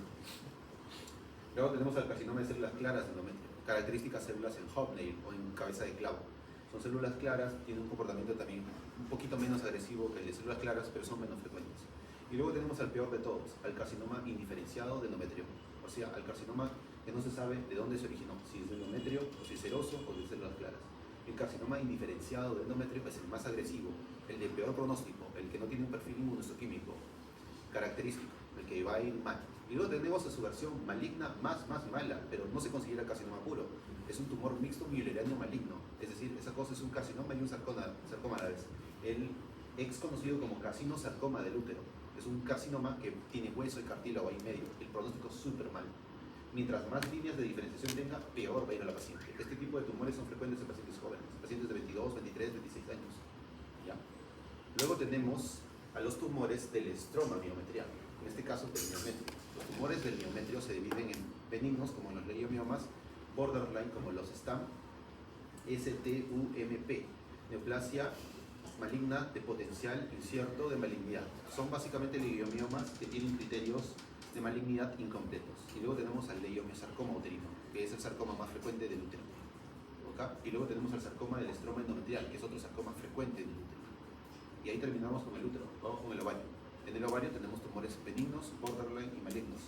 Luego tenemos al carcinoma de células claras de endometrio, características células en hobnail o en cabeza de clavo. Son células claras, tienen un comportamiento también un poquito menos agresivo que el de células claras, pero son menos frecuentes. Y luego tenemos al peor de todos, al carcinoma indiferenciado de endometrio, o sea, al carcinoma que no se sabe de dónde se originó, si es de endometrio, o si es seroso, o de células claras. El carcinoma indiferenciado de endometrio es el más agresivo, el de peor pronóstico, el que no tiene un perfil inmunohistoquímico característico, el que va a ir mal. Y luego tenemos a su versión maligna más mala, pero no se considera carcinoma puro. Es un tumor mixto mülleriano maligno, es decir, esa cosa es un carcinoma y un sarcoma a la vez. El ex conocido como carcinosarcoma del útero. Es un carcinoma que tiene hueso y cartílago ahí en medio. El pronóstico es súper mal. Mientras más líneas de diferenciación tenga, peor va a ir a la paciente. Este tipo de tumores son frecuentes en pacientes jóvenes, pacientes de 22, 23, 26 años. ¿Ya? Luego tenemos a los tumores del estroma miometrial, en este caso del miometrio. Los tumores del miometrio se dividen en benignos, como los leiomiomas, borderline, como los STAM, STUMP, neoplasia maligna de potencial incierto de malignidad. Son básicamente leiomiomas que tienen criterios de malignidad incompletos. Y luego tenemos al leiomiosarcoma uterino, que es el sarcoma más frecuente del útero. ¿Okay? Y luego tenemos al sarcoma del estroma endometrial, que es otro sarcoma frecuente del útero. Y ahí terminamos con el útero, vamos con el ovario. En el ovario tenemos tumores benignos, borderline y malignos.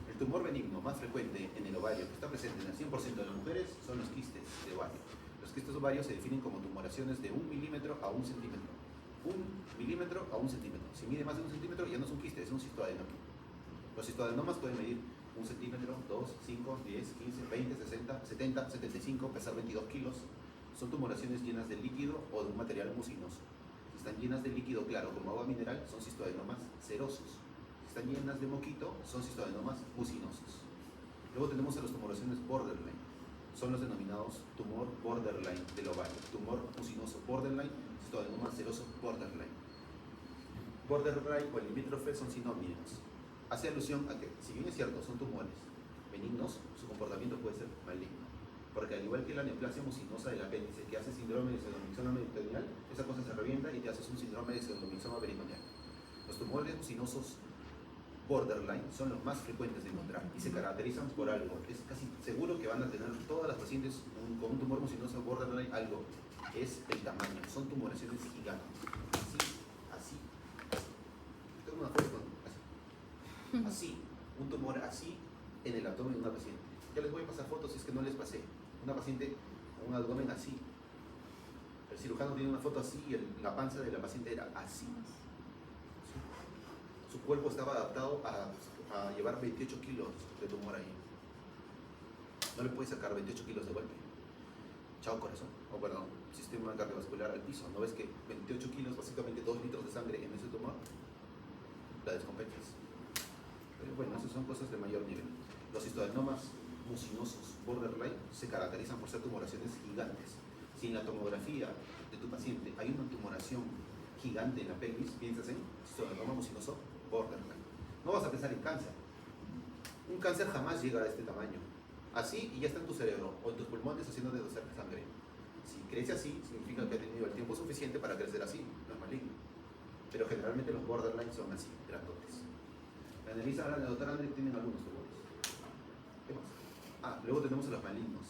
El tumor benigno más frecuente en el ovario, que está presente en el 100% de las mujeres, son los quistes de ovario. Los quistes de ovario se definen como tumoraciones de 1 milímetro a 1 centímetro. 1 milímetro a 1 centímetro. Si mide más de 1 centímetro ya no es un quiste, es un cistoadenoma. Los cistoadenomas pueden medir 1 centímetro, 2, 5, 10, 15, 20, 60, 70, 75, pesar 22 kilos. Son tumoraciones llenas de líquido o de un material mucinoso. Si están llenas de líquido claro como agua mineral, son cistoadenomas serosos. Si están llenas de moquito, son cistoadenomas mucinosos. Luego tenemos a las tumoraciones borderline. Son los denominados tumor borderline del ovario. Tumor mucinoso borderline, cistoadenoma seroso borderline. Borderline o el limítrofe son sinónimos. Hace alusión a que, si bien es cierto, son tumores benignos, su comportamiento puede ser maligno. Porque al igual que la neoplasia mucinosa del apéndice, que hace síndrome de pseudomixoma peritoneal, esa cosa se revienta y te haces un síndrome de pseudomixoma peritoneal. Los tumores mucinosos borderline son los más frecuentes de encontrar y se caracterizan por algo. Es casi seguro que van a tener todas las pacientes con un tumor mucinoso borderline algo. Es el tamaño. Son tumoraciones gigantes. Así. Tengo una foto así. Un tumor así en el abdomen de una paciente. Ya les voy a pasar fotos si es que no les pasé. Una paciente con un abdomen así. El cirujano tiene una foto así y la panza de la paciente era así. Su cuerpo estaba adaptado a llevar 28 kilos de tumor ahí. No le puede sacar 28 kilos de golpe. Chao corazón, o perdón, sistema cardiovascular al piso. ¿No ves que 28 kilos, básicamente 2 litros de sangre en ese tumor? La descompensas. Pero bueno, esas son cosas de mayor nivel. Los histodenomas mucinosos borderline se caracterizan por ser tumoraciones gigantes. Si en la tomografía de tu paciente hay una tumoración gigante en la pelvis, piensas en histodenoma mucinoso borderline. No vas a pensar en cáncer. Un cáncer jamás llega a este tamaño. Así y ya está en tu cerebro o en tus pulmones haciendo de doser sangre. Si crece así, significa que ha tenido el tiempo suficiente para crecer así, no es maligno. Pero generalmente los borderline son así, grandotes. La analiza ahora, la doctora André tienen algunos tumores. ¿Qué más? Luego tenemos a los malignos.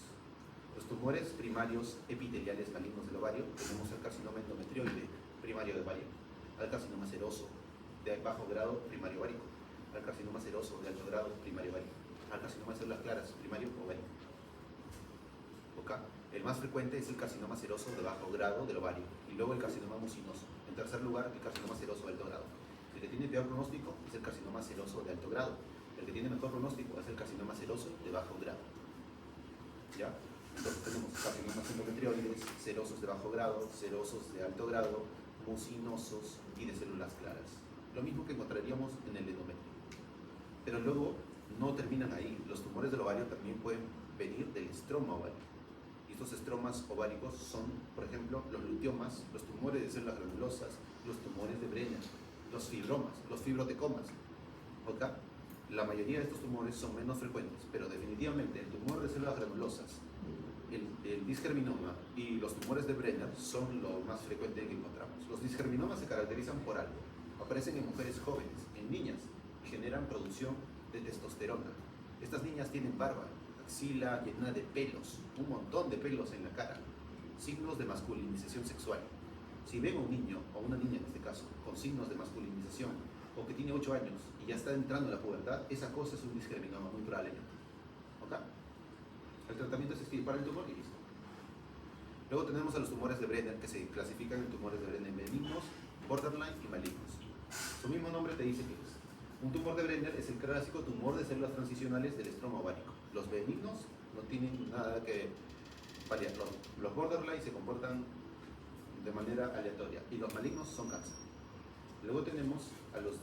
Los tumores primarios epiteliales malignos del ovario, tenemos el carcinoma endometrioide primario de ovario, al carcinoma seroso de bajo grado primario ovárico, al carcinoma seroso de alto grado primario ovárico, al carcinoma de células claras primario ovárico. El más frecuente es el carcinoma seroso de bajo grado del ovario y luego el carcinoma mucinoso. En tercer lugar, el carcinoma seroso de alto grado. El que tiene peor pronóstico es el carcinoma seroso de alto grado. El que tiene mejor pronóstico es el carcinoma seroso de bajo grado. ¿Ya? Entonces tenemos carcinomas endometrioides, serosos de bajo grado, serosos de alto grado, mucinosos y de células claras. Lo mismo que encontraríamos en el endometrio. Pero luego no terminan ahí. Los tumores del ovario también pueden venir del estroma ovárico. Y estos estromas ováricos son, por ejemplo, los luteomas, los tumores de células granulosas, los tumores de Brenner, los fibromas, los fibrotecomas. ¿Okay? La mayoría de estos tumores son menos frecuentes, pero definitivamente el tumor de células granulosas, el disgerminoma y los tumores de Brenner son lo más frecuente que encontramos. Los disgerminomas se caracterizan por algo. Aparecen en mujeres jóvenes, en niñas, y generan producción de testosterona. Estas niñas tienen barba, axila llena de pelos, un montón de pelos en la cara, signos de masculinización sexual. Si ven a un niño, o una niña en este caso, con signos de masculinización, o que tiene 8 años y ya está entrando en la pubertad, esa cosa es un disgerminoma muy probablemente. ¿Ok? El tratamiento es extirpar el tumor y listo. Luego tenemos a los tumores de Brenner, que se clasifican en tumores de Brenner benignos, borderline y malignos. Su mismo nombre te dice que es. Un tumor de Brenner es el clásico tumor de células transicionales del estroma ovárico. Los benignos no tienen nada que variar. Los borderline se comportan de manera aleatoria y los malignos son cáncer. Luego tenemos a los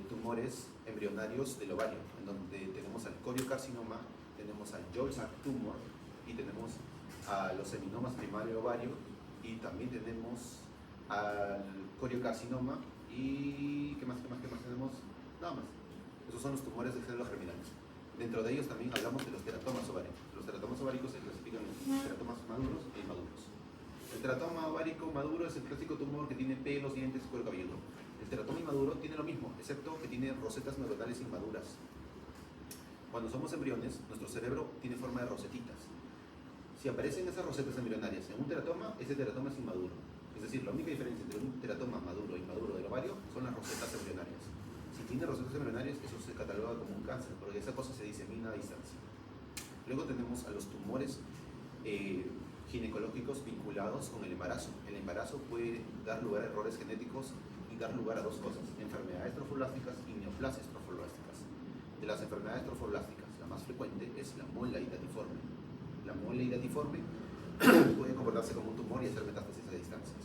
tumores embrionarios del ovario, en donde tenemos al coriocarcinoma, tenemos al Jolsack tumor y tenemos a los seminomas primario ovario y también tenemos al coriocarcinoma y ¿qué más tenemos? Nada más. Esos son los tumores de células germinales. Dentro de ellos también hablamos de los teratomas ováricos. Los teratomas ováricos se clasifican en teratomas maduros e inmaduros. El teratoma ovárico maduro es el clásico tumor que tiene pelos, dientes y cuero cabelludo. El teratoma inmaduro tiene lo mismo, excepto que tiene rosetas neuronales inmaduras. Cuando somos embriones, nuestro cerebro tiene forma de rosetitas. Si aparecen esas rosetas embrionarias en un teratoma, ese teratoma es inmaduro. Es decir, la única diferencia entre un teratoma maduro e inmaduro del ovario son las rosetas embrionarias. Si tiene rosetas embrionarias, eso se cataloga como un cáncer, porque esa cosa se disemina a distancia. Luego tenemos a los tumores ginecológicos vinculados con el embarazo. El embarazo puede dar lugar a errores genéticos y dar lugar a dos cosas: enfermedades trofoblásticas y neoplasias trofoblásticas. De las enfermedades trofoblásticas, la más frecuente es la mola hidatiforme. La mola hidatiforme puede comportarse como un tumor y hacer metástasis a distancias.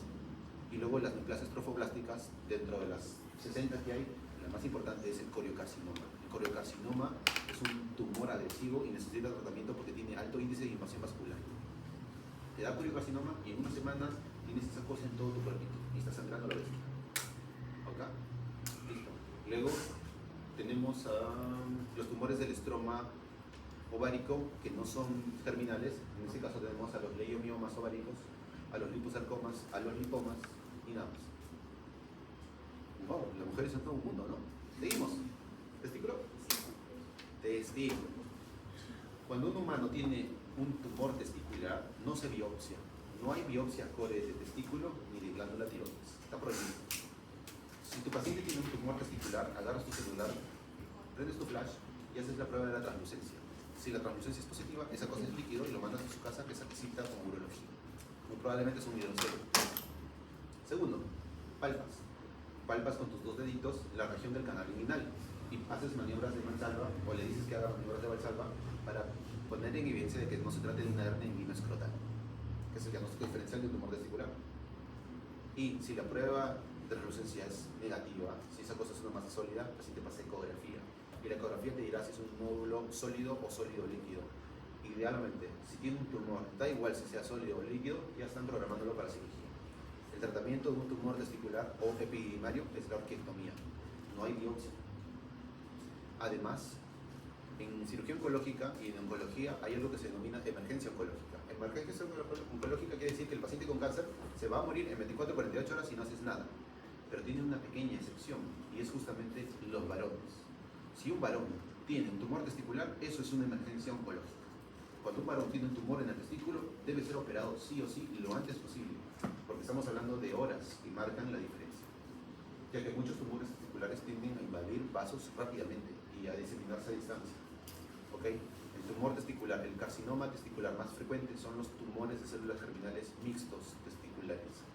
Y luego las neoplasias trofoblásticas, dentro de las 60 que hay, la más importante es el coriocarcinoma. El coriocarcinoma es un tumor agresivo y necesita tratamiento porque tiene alto índice de invasión vascular. Te da coriocarcinoma y en una semana tienes esa cosa en todo tu cuerpito y está sangrando la bestia. ¿Ok? Listo. Luego tenemos los tumores del estroma ovárico que no son terminales. En este caso tenemos a los leiomiomas ováricos, a los liposarcomas, a los lipomas y nada más. Wow, las mujeres son todo un mundo, ¿no? Seguimos. ¿Testículo? Testículo. Cuando un humano tiene un tumor testicular, no se biopsia. No hay biopsia core de testículo ni de glándula tiroides. Está prohibido. Si tu paciente tiene un tumor testicular, agarras tu celular, prendes tu flash y haces la prueba de la translucencia. Si la translucencia es positiva, esa cosa es líquido y lo mandas a su casa que se cita con urología. Muy probablemente es un hidrocelo. Segundo, palpas. Palpas con tus dos deditos la región del canal inguinal y haces maniobras de Valsalva o le dices que haga maniobras de Valsalva para poner en evidencia de que no se trate de una hernia inguinoescrotal, que es el diagnóstico diferencial de un tumor testicular. Y si la prueba de translucencia es negativa, si esa cosa es una masa sólida, el paciente pasa ecografía. Y la ecografía te dirá si es un nódulo sólido o sólido líquido. Idealmente, si tiene un tumor, da igual si sea sólido o líquido, ya están programándolo para cirugía. El tratamiento de un tumor testicular o epididymario es la orquiectomía. No hay biopsia. Además, en cirugía oncológica y en oncología hay algo que se denomina emergencia oncológica. Emergencia oncológica quiere decir que el paciente con cáncer se va a morir en 24 o 48 horas si no haces nada. Pero tiene una pequeña excepción y es justamente los varones. Si un varón tiene un tumor testicular, eso es una emergencia oncológica. Cuando un varón tiene un tumor en el testículo, debe ser operado sí o sí lo antes posible, porque estamos hablando de horas que marcan la diferencia, ya que muchos tumores testiculares tienden a invadir vasos rápidamente y a diseminarse a distancia. ¿Okay? El tumor testicular, el carcinoma testicular más frecuente son los tumores de células germinales mixtos testiculares.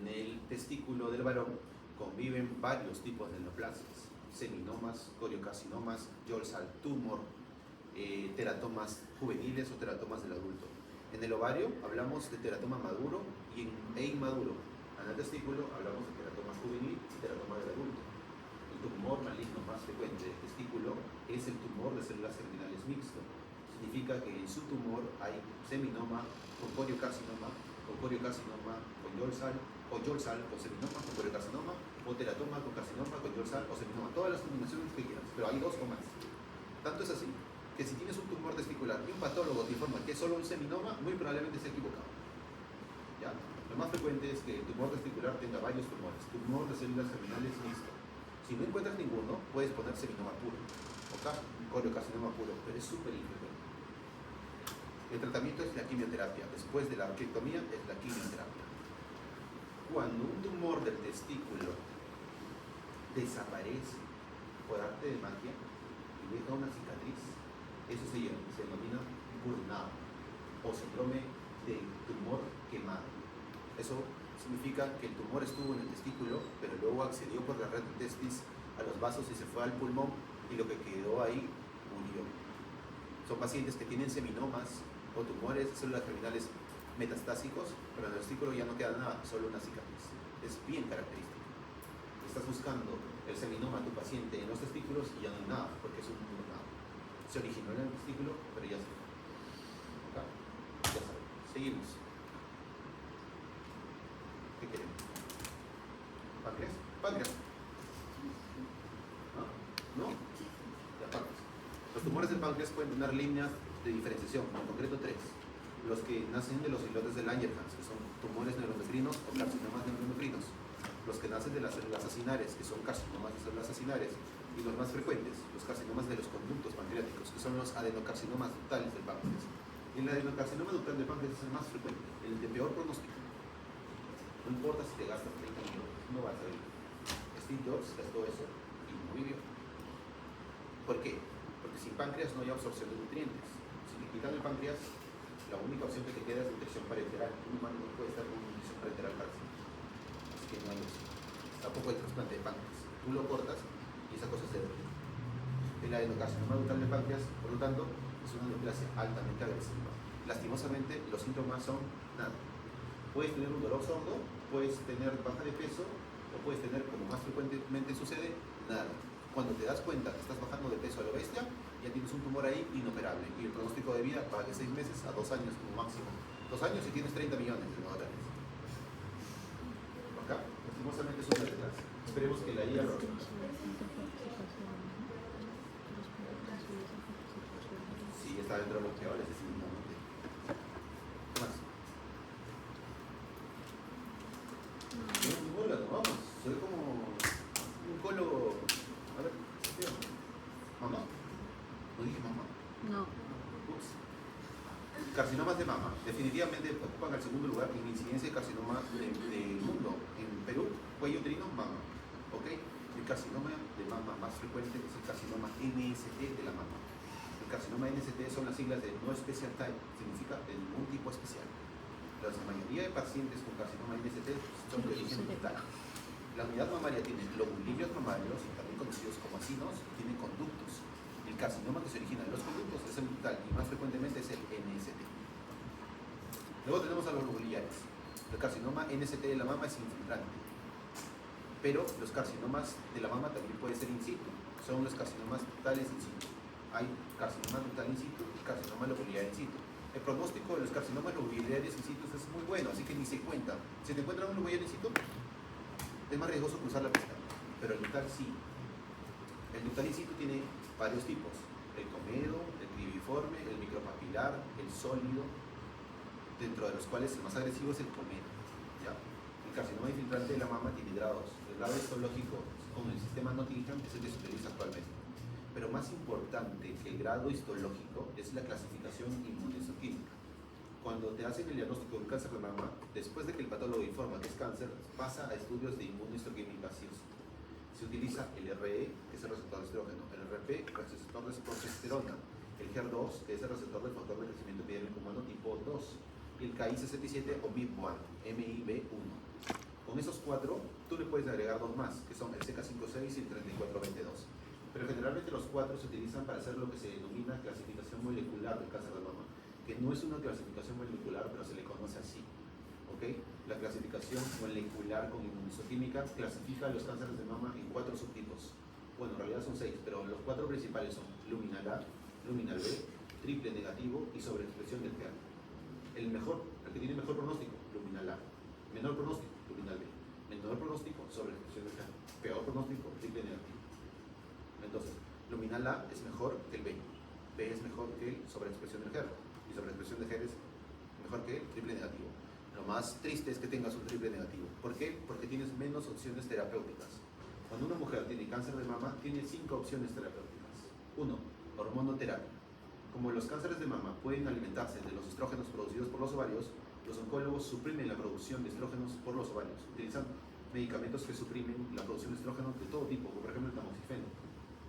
En el testículo del varón conviven varios tipos de neoplasias: seminomas, coriocarcinomas, Yolsal tumor, teratomas juveniles o teratomas del adulto. En el ovario hablamos de teratoma maduro e inmaduro. En el testículo hablamos de teratoma juvenil y teratoma del adulto. El tumor maligno más frecuente del testículo es el tumor de células germinales mixto. Significa que en su tumor hay seminoma con coriocarcinoma, con Yolsal, o Yolsal con seminoma, con coriocarcinoma, o teratoma con carcinoma, con Yolsal o seminoma. Todas las combinaciones que quieras, pero hay dos o más. Tanto es así que si tienes un tumor testicular y un patólogo te informa que es solo un seminoma, muy probablemente esté equivocado. ¿Ya? Lo más frecuente es que el tumor testicular tenga varios tumores, tumor de células germinales mixto. Si no encuentras ninguno, puedes poner seminoma puro, ¿ok? Coriocarcinoma puro, pero es súper infrecuente. El tratamiento es la quimioterapia. Después de la orquiectomía es la quimioterapia. Cuando un tumor del testículo desaparece por arte de magia y deja una cicatriz, eso se denomina burnout o síndrome de tumor quemado. Eso significa que el tumor estuvo en el testículo, pero luego accedió por la red de testis a los vasos y se fue al pulmón, y lo que quedó ahí murió. Son pacientes que tienen seminomas o tumores de células germinales metastásicos, pero en el testículo ya no queda nada, solo una cicatriz. Es bien característico. Estás buscando el seminoma a tu paciente en los testículos y ya no hay nada, porque es un burnout. Se originó en el testículo, pero ya se fue. ¿Okay? Ya saben. Seguimos. ¿Qué queremos? ¿Páncreas? ¿Páncreas? ¿No? Ya, páncreas. Los tumores del páncreas pueden tener líneas de diferenciación, en concreto 3. los que nacen de los islotes de Langerhans, que son tumores neuroendocrinos o carcinomas neuroendocrinos, los que nacen de las células acinares, que son carcinomas de células acinares, y los más frecuentes, los carcinomas de los conductos pancreáticos, que son los adenocarcinomas ductales del páncreas. Y el adenocarcinoma ductal del páncreas es el más frecuente, el de peor pronóstico. No importa si te gastas 30 millones, no vas a vivir. Steve Jobs gastó eso y no vivió. ¿Por qué? Porque sin páncreas no hay absorción de nutrientes. Si te quitan el páncreas, la única opción que te queda es nutrición parenteral. Un humano no puede estar con nutrición parenteral para siempre. Así que no hay opción. Tampoco hay trasplante de páncreas. Tú lo cortas y esa cosa se derrite. El adenocarcinoma ductal del páncreas, por lo tanto, es una neoplasia altamente agresiva. Lastimosamente, los síntomas son nada. Puedes tener un dolor sordo, puedes tener baja de peso, o puedes tener, como más frecuentemente sucede, nada. Cuando te das cuenta que estás bajando de peso a lo bestia, ya tienes un tumor ahí inoperable. Y el pronóstico de vida va de 6 meses a 2 años como máximo. 2 años y tienes 30 millones de dólares. Acá, lastimosamente, son las letras. Esperemos que la IA lo... Sí, está dentro de los peores, definitivamente. ¿Qué más? Hola, no vamos. Soy como un cólogo. A ver, ¿qué? ¿Mamá? ¿No dije mamá? No. Ups. Carcinomas de mama. Definitivamente ocupan el segundo lugar en incidencia de carcinoma del mundo. En Perú, cuello uterino, mama. ¿Ok? El carcinoma de mama más frecuente es el carcinoma NST de la mama. El carcinoma NST son las siglas de no special type, significa de ningún tipo especial. La mayoría de pacientes con carcinoma NST son de origen ductal. La unidad mamaria tiene lobulillos mamarios, también conocidos como acinos, y tiene conductos. El carcinoma que se origina de los conductos es el ductal y más frecuentemente es el NST. Luego tenemos a los lobuliares. El carcinoma NST de la mama es infiltrante, pero los carcinomas de la mama también pueden ser in situ. Son los carcinomas ductales in situ. Hay carcinoma ductal in situ y carcinoma lobuliar in situ. El pronóstico de los carcinomas lobuliares in situ es muy bueno, así que ni se cuenta. Si te encuentran un lobuliar in situ, es más riesgoso cruzar la pista, pero el ductal sí. El ductal in situ tiene varios tipos: el comedo, el cribiforme, el micropapilar, el sólido, dentro de los cuales el más agresivo es el comedo. ¿Ya? El carcinoma infiltrante de la mama tiene grados. El grado histológico con el sistema Nottingham es el que se utiliza actualmente. Pero más importante que el grado histológico es la clasificación inmunohistoquímica. Cuando te hacen el diagnóstico de un cáncer de mama, después de que el patólogo informa que es cáncer, pasa a estudios de inmunohistoquímica sí o sí. Se utiliza el RE, que es el receptor de estrógeno, el RP, receptor de progesterona, el HER2, que es el receptor del factor de crecimiento epidérmico humano tipo 2, y el KI67 o MIB1, MIB1. Con esos 4, tú le puedes agregar 2 más, que son el CK56 y el 3422. Pero generalmente los 4 se utilizan para hacer lo que se denomina clasificación molecular del cáncer de mama, que no es una clasificación molecular, pero se le conoce así. ¿Okay? La clasificación molecular con inmunohistoquímica clasifica los cánceres de mama en 4 subtipos. Bueno, en realidad son 6, pero los 4 principales son luminal A, luminal B, triple negativo y sobreexpresión del HER. El que tiene mejor pronóstico, luminal A. Menor pronóstico, luminal B. Menor pronóstico, sobreexpresión del HER. Peor pronóstico, triple negativo. Entonces, luminal A es mejor que el B. B es mejor que el sobreexpresión del HER. Y sobreexpresión del HER es mejor que el triple negativo. Lo más triste es que tengas un triple negativo. ¿Por qué? Porque tienes menos opciones terapéuticas. Cuando una mujer tiene cáncer de mama, tiene 5 opciones terapéuticas. 1. Hormonoterapia. Como los cánceres de mama pueden alimentarse de los estrógenos producidos por los ovarios, los oncólogos suprimen la producción de estrógenos por los ovarios. Utilizan medicamentos que suprimen la producción de estrógenos de todo tipo, como por ejemplo el tamoxifeno.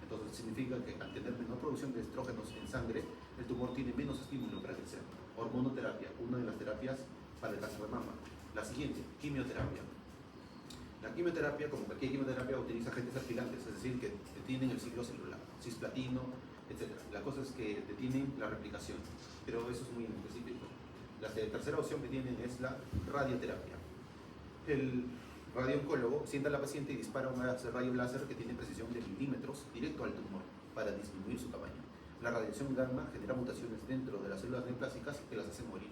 Entonces significa que al tener menor producción de estrógenos en sangre, el tumor tiene menos estímulo para crecer. Hormonoterapia, una de las terapias para el cáncer de mama. La siguiente, quimioterapia. La quimioterapia, como cualquier quimioterapia, utiliza agentes alquilantes, es decir, que detienen el ciclo celular, cisplatino, etc. La cosa es que detienen la replicación, pero eso es muy específico. La tercera opción que tienen es la radioterapia. El radiooncólogo sienta a la paciente y dispara un rayo láser que tiene precisión de milímetros directo al tumor para disminuir su tamaño. La radiación gamma genera mutaciones dentro de las células neoplásicas que las hacen morir.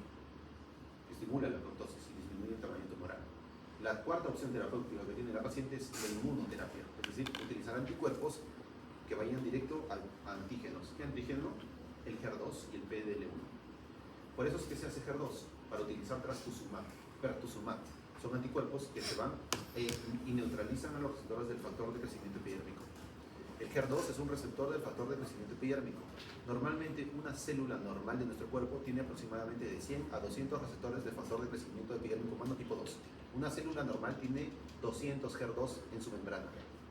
Estimula la apoptosis y disminuye el tamaño tumoral. La cuarta opción terapéutica que tiene la paciente es la inmunoterapia, es decir, utilizar anticuerpos que vayan directo a antígenos. ¿Qué antígeno? El HER2 y el PDL1. Por eso es que se hace HER2, para utilizar pertuzumab. Son anticuerpos que se van y neutralizan a los receptores del factor de crecimiento epidérmico. El HER2 es un receptor del factor de crecimiento epidérmico. Normalmente una célula normal de nuestro cuerpo tiene aproximadamente de 100 a 200 receptores de factor de crecimiento epidérmico humano tipo 2. Una célula normal tiene 200 HER2 en su membrana.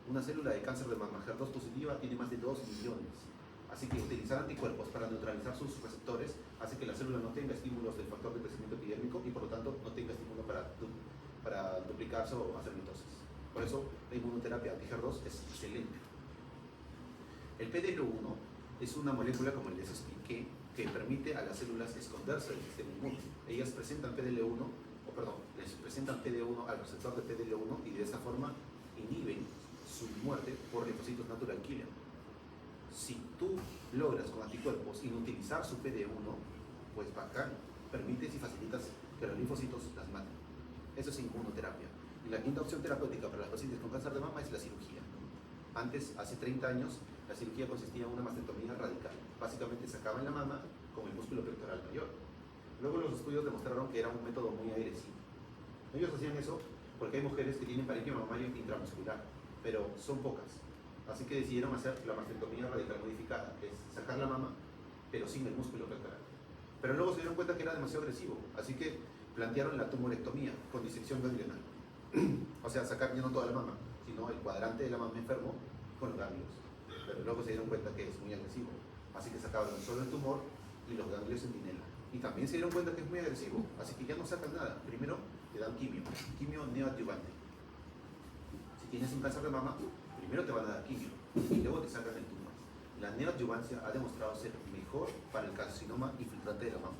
Una célula de cáncer de mama HER2 positiva tiene más de 2 millones. Así que utilizar anticuerpos para neutralizar sus receptores hace que la célula no tenga estímulos del factor de crecimiento epidérmico y por lo tanto no tenga estímulo para duplicarse o hacer mitosis. Por eso la inmunoterapia anti-HER2 es excelente. El PDL1 es una molécula, como les expliqué, que permite a las células esconderse del sistema inmune. Ellas presentan les presentan PD1 al receptor de PDL1 y de esa forma inhiben su muerte por linfocitos natural killer. Si tú logras con anticuerpos inutilizar su PD1, pues bacán, permites y facilitas que los linfocitos las maten. Eso es inmunoterapia. Y la quinta opción terapéutica para las pacientes con cáncer de mama es la cirugía. Antes, hace 30 años, la cirugía consistía en una mastectomía radical. Básicamente sacaban la mama con el músculo pectoral mayor. Luego los estudios demostraron que era un método muy agresivo. Ellos hacían eso porque hay mujeres que tienen parénquima mamario intramuscular, pero son pocas. Así que decidieron hacer la mastectomía radical modificada, que es sacar la mama, pero sin el músculo pectoral. Pero luego se dieron cuenta que era demasiado agresivo, así que plantearon la tumorectomía con disección ganglionar. O sea, sacar ya no toda la mama, sino el cuadrante de la mama enfermo con los ganglios. Pero luego se dieron cuenta que es muy agresivo, así que sacaban solo el tumor y los ganglios centinela. Y también se dieron cuenta que es muy agresivo, así que ya no sacan nada. Primero te dan quimio neoadyuvante. Si tienes un cáncer de mama, primero te van a dar quimio y luego te sacan el tumor. La neoadyuvancia ha demostrado ser mejor para el carcinoma infiltrante de la mama.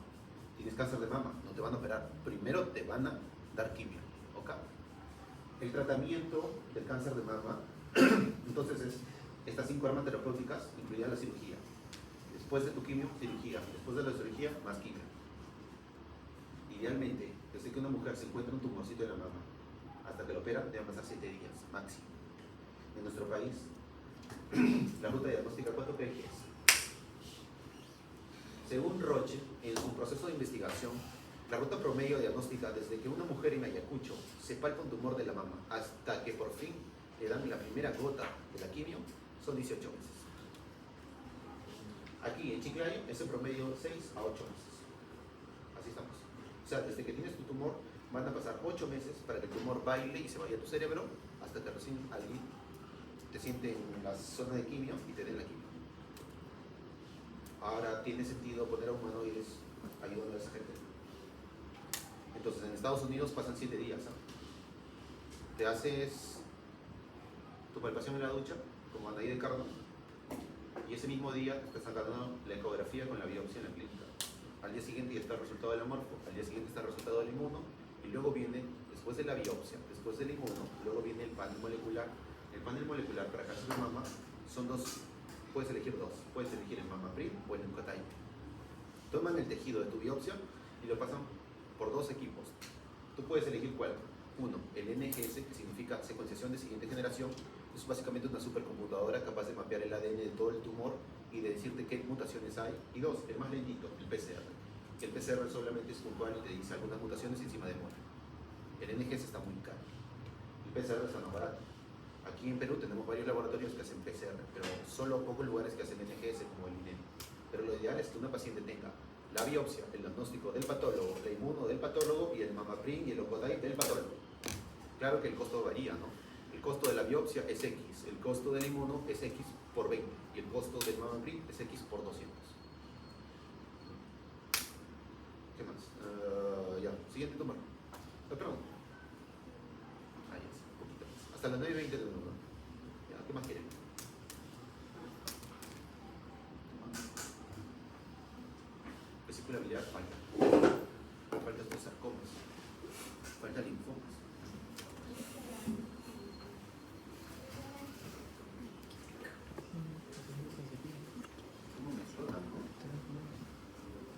Tienes cáncer de mama, no te van a operar, primero te van a dar quimio. ¿Ok? El tratamiento del cáncer de mama, entonces es estas 5 armas terapéuticas, incluida la cirugía. Después de tu quimio, cirugía. Después de la cirugía, más quimio. Idealmente, desde que una mujer se encuentra un tumorcito de la mama hasta que lo operan, deben pasar 7 días máximo. En nuestro país, la ruta diagnóstica, ¿cuánto creen que es? Según Roche, en su proceso de investigación, la ruta promedio diagnóstica desde que una mujer en Ayacucho se palpa un tumor de la mama hasta que por fin le dan la primera gota de la quimio son 18 meses. Aquí en Chiclayo es en promedio 6 a 8 meses. Así estamos. O sea, desde que tienes tu tumor van a pasar 8 meses para que el tumor baile y se vaya a tu cerebro hasta que recién alguien te siente en la zona de quimio y te den la quimio. Ahora tiene sentido poner a humanoides ayudando a esa gente. Entonces en Estados Unidos pasan 7 días. Te haces tu palpación en la ducha, como Anaí de Cardo, y ese mismo día te están sacando la ecografía con la biopsia en la clínica. Al día siguiente ya está el resultado del amorfo, al día siguiente está el resultado del inmuno, y luego viene, después de la biopsia, después del inmuno, luego viene el panel molecular. El panel molecular para cáncer de mama son 2, puedes elegir 2, puedes elegir el MammaPrint o el Oncotype. Toman el tejido de tu biopsia y lo pasan por 2 equipos. Tú puedes elegir cuál. Uno, el NGS, que significa secuenciación de siguiente generación. Es básicamente una supercomputadora capaz de mapear el ADN de todo el tumor y de decirte qué mutaciones hay. Y 2, el más lentito, el PCR. El PCR solamente es puntual y te dice algunas mutaciones y encima demora. El NGS está muy caro. El PCR está más barato. Aquí en Perú tenemos varios laboratorios que hacen PCR, pero solo pocos lugares que hacen NGS como el INEM. Pero lo ideal es que una paciente tenga la biopsia, el diagnóstico del patólogo, la inmuno del patólogo y el MammaPrint y el Oncotype del patólogo. Claro que el costo varía, ¿no? El costo de la biopsia es X, el costo del inmuno es X por 20 y el costo del MammaPrint es X por 200. ¿Qué más? Ya, siguiente tumor. Perdón. Ahí es, un poquito más. Hasta las 9:20 de nuevo. Ya, ¿qué más quieren? Vesícula biliar falta. Falta estos sarcomas. Falta linfomas. ¿Cómo me explotan, no?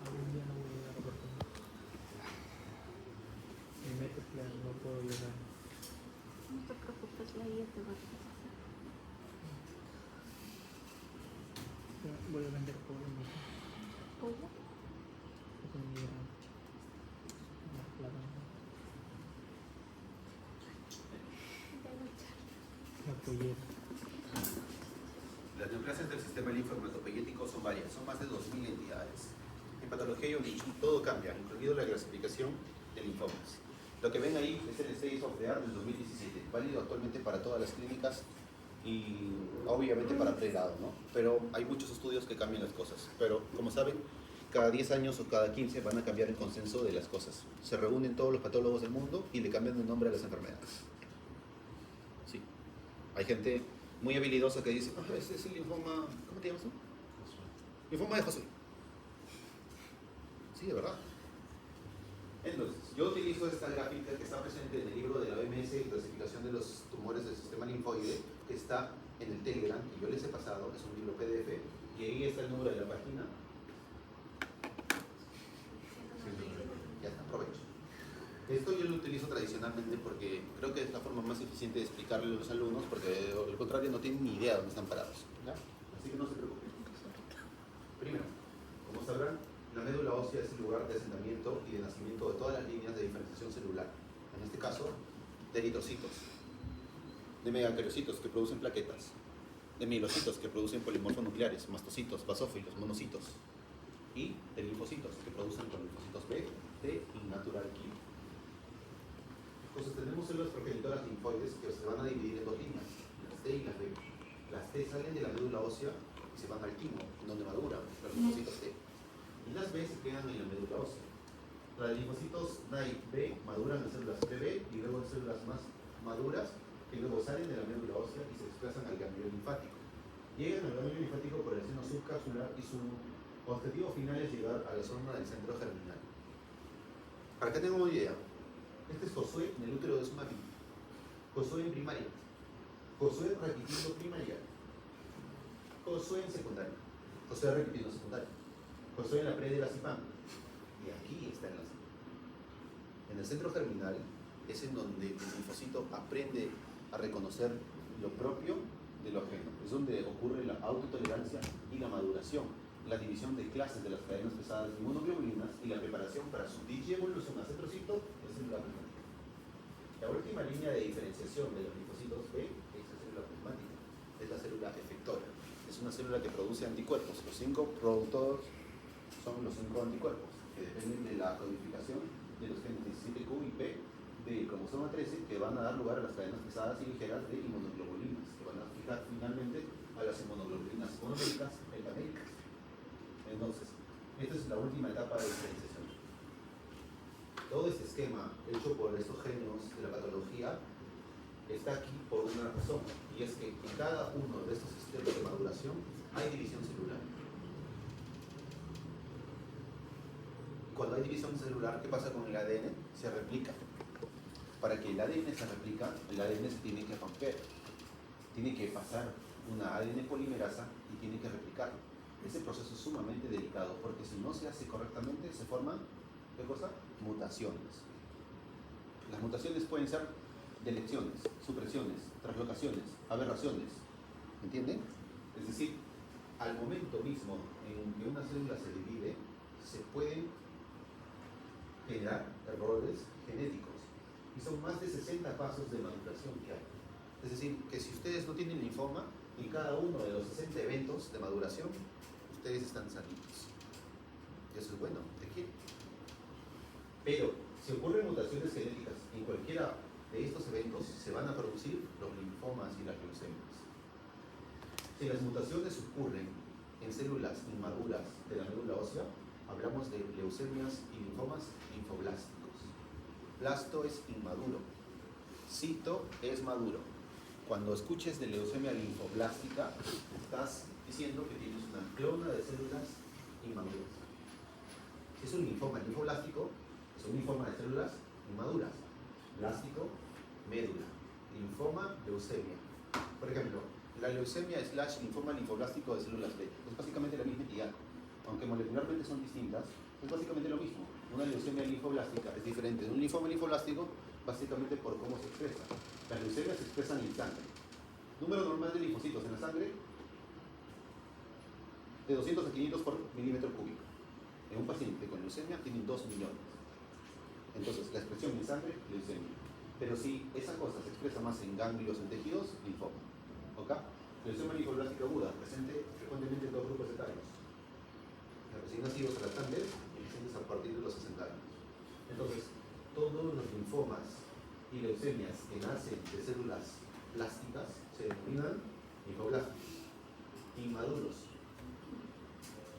Algún día no voy a llegar a Puerto Rico. Mi meta es que no puedo llegar. No te preocupes, la guía te va a pasar. Voy a vender pollo, ¿no? ¿Pollo? Con mi linfopoyeta. Las neoplasias del sistema linfohematopoyético son varias, son más de 2000 entidades. En patología y todo cambia, incluido la clasificación de linfomas. Lo que ven ahí es el State of the Art del 2017, válido actualmente para todas las clínicas y obviamente para pregrado, ¿no? Pero hay muchos estudios que cambian las cosas. Pero como saben, cada 10 años o cada 15 van a cambiar el consenso de las cosas. Se reúnen todos los patólogos del mundo y le cambian el nombre a las enfermedades. Sí. Hay gente muy habilidosa que dice, ah, ese es el linfoma, ¿cómo te llamas tú? Linfoma de Josué. Sí, de verdad. Entonces, yo utilizo esta gráfica que está presente en el libro de la OMS, clasificación de los tumores del sistema linfoide, que está en el Telegram, que yo les he pasado, es un libro PDF, y ahí está el número de la página. Ya está, aprovecho. Esto yo lo utilizo tradicionalmente porque creo que es la forma más eficiente de explicarle a los alumnos, porque al contrario no tienen ni idea de dónde están parados, ¿ya? Así que no se preocupen. Primero, como sabrán, la médula ósea es el lugar de asentamiento y de nacimiento de todas las líneas de diferenciación celular. En este caso, de eritrocitos, de megacariocitos que producen plaquetas, de mielocitos que producen polimorfos nucleares, mastocitos, basófilos, monocitos, y de linfocitos que producen linfocitos B, T y natural Q. Entonces tenemos células progenitoras linfoides que se van a dividir en dos líneas, las T y las B. Las T salen de la médula ósea y se van al timo, donde maduran los linfocitos T. Y las B se quedan en la médula ósea. Los linfocitos NAI B maduran en células PB y luego en células más maduras que luego salen de la médula ósea y se desplazan al ganglio linfático. Llegan al ganglio linfático por el seno subcapsular y su objetivo final es llegar a la zona del centro germinal. Para que tengan una idea, este es Josué en el útero de su mami, Josué en primaria, Josué repitiendo primaria, Josué en secundaria, Josué repitiendo secundaria, Josué en la pre de la CIPAM, y aquí está en la CIPAM. En el centro germinal es en donde el linfocito aprende a reconocer lo propio de lo ajeno. Es donde ocurre la autotolerancia y la maduración, la división de clases de las cadenas pesadas de inmunoglobulinas y la preparación para su digievolución a centrocito de célula plasmática. La última línea de diferenciación de los linfocitos B es la célula plasmática, es la célula efectora. Es una célula que produce anticuerpos. Los 5 productores son los 5 anticuerpos, que dependen de la codificación de los genes 17Q y P del cromosoma 13, que van a dar lugar a las cadenas pesadas y ligeras de inmunoglobulinas, que van a fijar finalmente a las inmunoglobulinas monoméricas pentaméricas. Entonces, esta es la última etapa de diferenciación. Todo este esquema hecho por estos genios de la patología está aquí por una razón, y es que en cada uno de estos sistemas de maduración hay división celular. Cuando hay división celular, ¿qué pasa con el ADN? Se replica. Para que el ADN se replica, el ADN se tiene que romper. Tiene que pasar una ADN polimerasa y tiene que replicar. Ese proceso es sumamente delicado porque si no se hace correctamente se forman, ¿qué cosa? Mutaciones. Las mutaciones pueden ser delecciones, supresiones, translocaciones, aberraciones. ¿Entienden? Es decir, al momento mismo en que una célula se divide, se pueden generar errores genéticos. Y son más de 60 pasos de maduración que hay. Es decir, que si ustedes no tienen linfoma, en cada uno de los 60 eventos de maduración, ustedes están sanitos. Y eso es bueno, te quiero. Pero, si ocurren mutaciones genéticas en cualquiera de estos eventos, se van a producir los linfomas y las leucemias. Si las mutaciones ocurren en células inmaduras de la médula ósea, hablamos de leucemias y linfomas linfoblásticos. Blasto es inmaduro, cito es maduro. Cuando escuches de leucemia linfoblástica, estás diciendo que tienes una clona de células inmaduras. Si es un linfoma linfoblástico, es un linfoma de células inmaduras. Blástico, médula. Linfoma, leucemia. Por ejemplo, la leucemia / linfoma linfoblástico de células B es básicamente la misma entidad. Aunque molecularmente son distintas, es básicamente lo mismo. Una leucemia linfoblástica es diferente de un linfoma linfoblástico básicamente por cómo se expresa. Las leucemias se expresan en sangre. Número normal de linfocitos en la sangre de 200 a 500 por milímetro cúbico. En un paciente con leucemia tienen 2 millones. Entonces, la expresión en sangre, leucemia. Pero si esa cosa se expresa más en ganglios, en tejidos, linfoma. ¿Ok? Leucemia linfoblástica aguda, presente frecuentemente en dos grupos etarios. Recién nacidos a lactantes y presentes a partir de los 60 años. Entonces, todos los linfomas y leucemias que nacen de células plásticas se denominan linfoblásticos, inmaduros.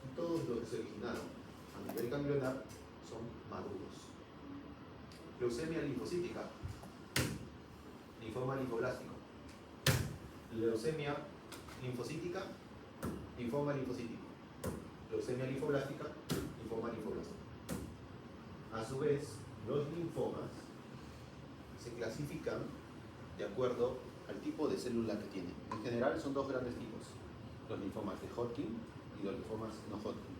Y todos los que se originaron a nivel ganglionar son maduros. Leucemia linfocítica, linfoma linfoblástico. Leucemia linfocítica, linfoma linfocítico. Leucemia linfoblástica, linfoma linfoblástico. A su vez, los linfomas se clasifican de acuerdo al tipo de célula que tienen. En general son dos grandes tipos, los linfomas de Hodgkin y los linfomas no Hodgkin.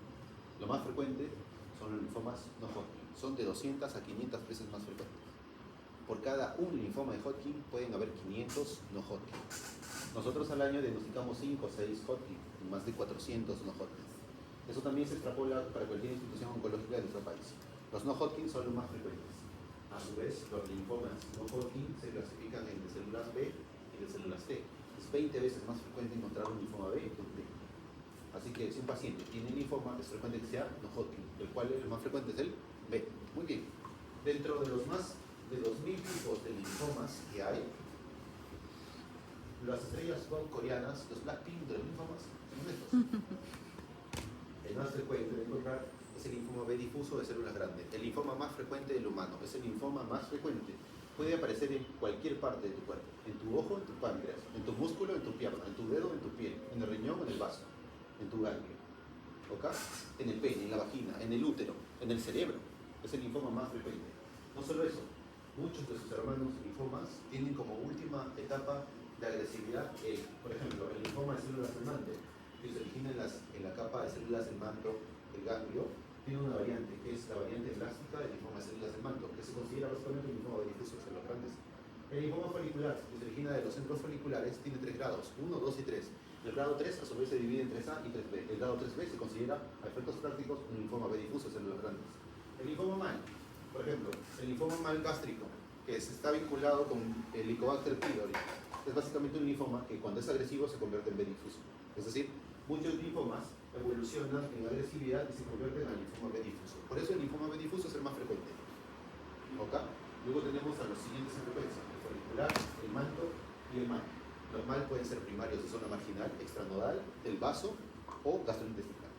Lo más frecuente son los linfomas no Hodgkin, son de 200 a 500 veces más frecuentes. Por cada un linfoma de Hodgkin pueden haber 500 no Hodgkin. Nosotros al año diagnosticamos 5 o 6 Hodgkin y más de 400 no Hodgkin. Eso también se extrapola para cualquier institución oncológica de nuestro país. Los no Hodgkin son los más frecuentes. A su vez, los linfomas no Hodgkin se clasifican en de células B y de células T. Es 20 veces más frecuente encontrar un linfoma B que un T. Así que si un paciente tiene linfoma, es frecuente que sea no Hodgkin, el cual el más frecuente es el B. Muy bien. Dentro de los más de 2000 tipos de linfomas que hay, las estrellas coreanas, los Blackpink de los linfomas, son estos. El más frecuente de encontrar es el linfoma B difuso de células grandes. El linfoma más frecuente del humano, es el linfoma más frecuente. Puede aparecer en cualquier parte de tu cuerpo, en tu ojo, en tu páncreas, en tu músculo, en tu pierna, en tu dedo, en tu piel, en el riñón, en el vaso, en tu ganglio, ¿ok? En el pene, en la vagina, en el útero, en el cerebro. Es el linfoma más frecuente. No solo eso, muchos de sus hermanos linfomas tienen como última etapa de agresividad, por ejemplo, el linfoma de células del manto, que se origina en la capa de células del manto del ganglio, tiene una variante, que es la variante blástica del linfoma de células del manto, que se considera básicamente un linfoma difuso de células grandes. El linfoma folicular, que se origina de los centros foliculares, tiene 3 grados, 1, 2 y 3. El grado 3 a su vez se divide en 3A y 3B. El grado 3B se considera, a efectos prácticos, un linfoma B difuso de células grandes. El linfoma mal, por ejemplo, el linfoma mal gástrico, que está vinculado con el Helicobacter pylori, es básicamente un linfoma que cuando es agresivo se convierte en B difuso. Es decir, muchos linfomas evolucionan en agresividad y se convierten al linfoma B difuso. Por eso el linfoma B difuso es el más frecuente. ¿Ok? Luego tenemos a los siguientes en frecuencia: el folicular, el manto y el mal. Los mal pueden ser primarios de zona marginal, extranodal, del vaso o gastrointestinal.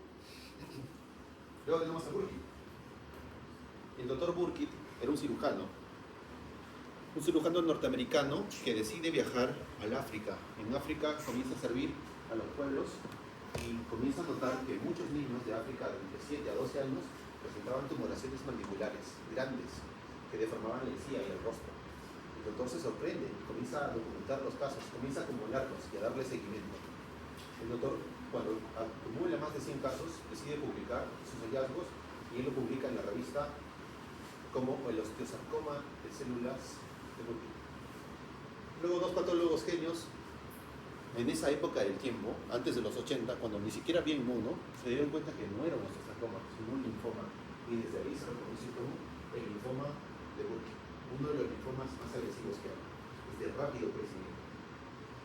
Luego tenemos a Burkitt. El doctor Burkitt era un cirujano norteamericano que decide viajar al África. En África comienza a servir a los pueblos y comienza a notar que muchos niños de África de entre 7 a 12 años presentaban tumoraciones mandibulares grandes que deformaban la encía y el rostro. El doctor se sorprende y comienza a documentar los casos, comienza a acumularlos y a darle seguimiento. El doctor, cuando acumula más de 100 casos, decide publicar sus hallazgos y él lo publica en la revista como el osteosarcoma de células de Burkitt. Luego dos patólogos genios, en esa época del tiempo, antes de los 80, cuando ni siquiera había inmuno, se dieron cuenta que no era un osteosarcoma, sino un linfoma. Y desde ahí se reconoció como el linfoma de Burkitt, uno de los linfomas más agresivos que hay, es de rápido crecimiento.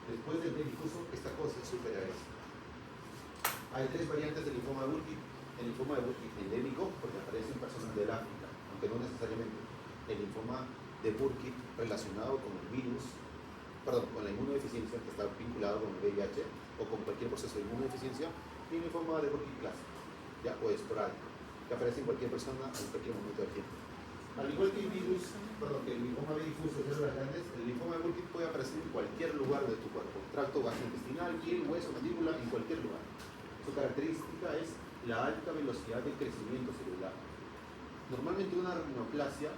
Después del B difuso, esta cosa supera esto. Hay 3 variantes del linfoma de Burkitt. El linfoma de Burkitt endémico, porque aparece en personas del África, aunque no necesariamente. El linfoma de Burkitt relacionado con el virus, con la inmunodeficiencia, que está vinculado con el VIH o con cualquier proceso de inmunodeficiencia, y el linfoma de Burkitt clásico, ya o esporádico, que aparece en cualquier persona en cualquier momento del tiempo. Al igual que el virus, que el linfoma B difuso de células grandes, el linfoma de Burkitt puede aparecer en cualquier lugar de tu cuerpo, tracto gastrointestinal, piel, hueso, mandíbula, en cualquier lugar. Su característica es la alta velocidad de crecimiento celular. Normalmente una neoplasia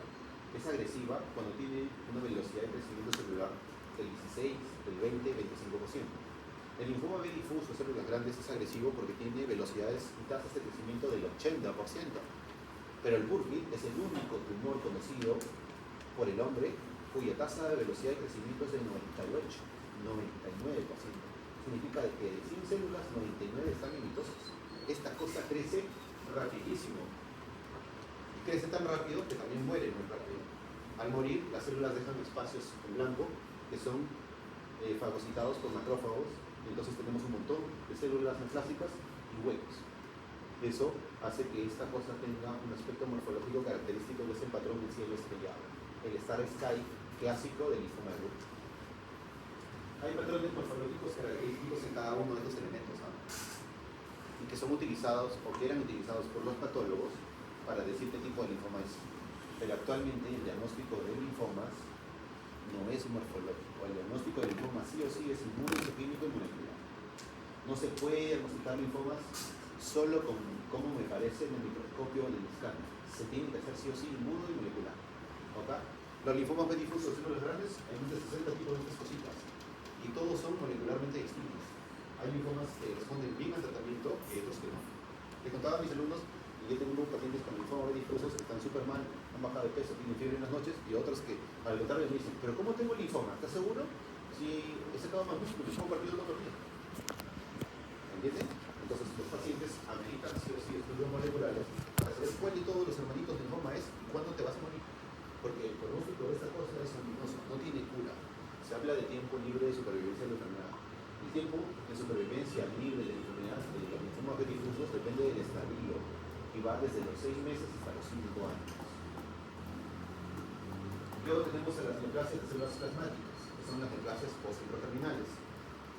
es agresiva cuando tiene una velocidad de crecimiento celular del 16, del 20, 25%. El linfoma B difuso de células grandes es agresivo porque tiene velocidades y tasas de crecimiento del 80%. Pero el Burkitt es el único tumor conocido por el hombre cuya tasa de velocidad de crecimiento es del 99%. Significa que de 100 células, 99 están exitosas. Esta cosa crece rapidísimo. Y crece tan rápido que también muere muy rápido. Al morir, las células dejan espacios en blanco que son fagocitados por macrófagos, entonces tenemos un montón de células neoplásicas y huecos. Eso hace que esta cosa tenga un aspecto morfológico característico que es el patrón del cielo estrellado, el Star Sky clásico del linfoma de Burkitt. Hay patrones morfológicos característicos en cada uno de estos elementos, ¿no? Y que son utilizados o que eran utilizados por los patólogos para decir qué tipo de linfoma es. Pero actualmente el diagnóstico de linfomas no es morfológico. El diagnóstico de linfoma sí o sí es inmunohistoquímico y molecular. No se puede diagnosticar linfomas solo con cómo me parece en el microscopio o en el escáner. Se tiene que hacer sí o sí inmuno y molecular. ¿Okay? Los linfomas B difusos en los grandes hay más de 60 tipos de estas cositas. Y todos son molecularmente distintos. Hay linfomas que responden bien al tratamiento y otros que no. Le contaba a mis alumnos, y yo tengo pacientes con linfoma B difusos que están súper mal, han bajado de peso, tienen fiebre en las noches, y otros que al contrario me dicen, pero ¿cómo tengo linfoma? ¿Estás seguro? Si he sacado más músculos, ¿cómo partido el otro día? ¿Entienden? Entonces los pacientes ameritan sí o sí estudios moleculares para saber cuál de todos los hermanitos de linfoma es y cuándo te vas a morir. Porque el pronóstico de esta cosa es ominoso, no tiene cura. Se habla de tiempo libre de supervivencia de la enfermedad. El tiempo de supervivencia libre de la enfermedad de los linfomas B difusos depende del estadio y va desde los 6 meses hasta los 5 años. Luego tenemos a las neoplasias de células plasmáticas, que son las neoplasias postcentrogerminales.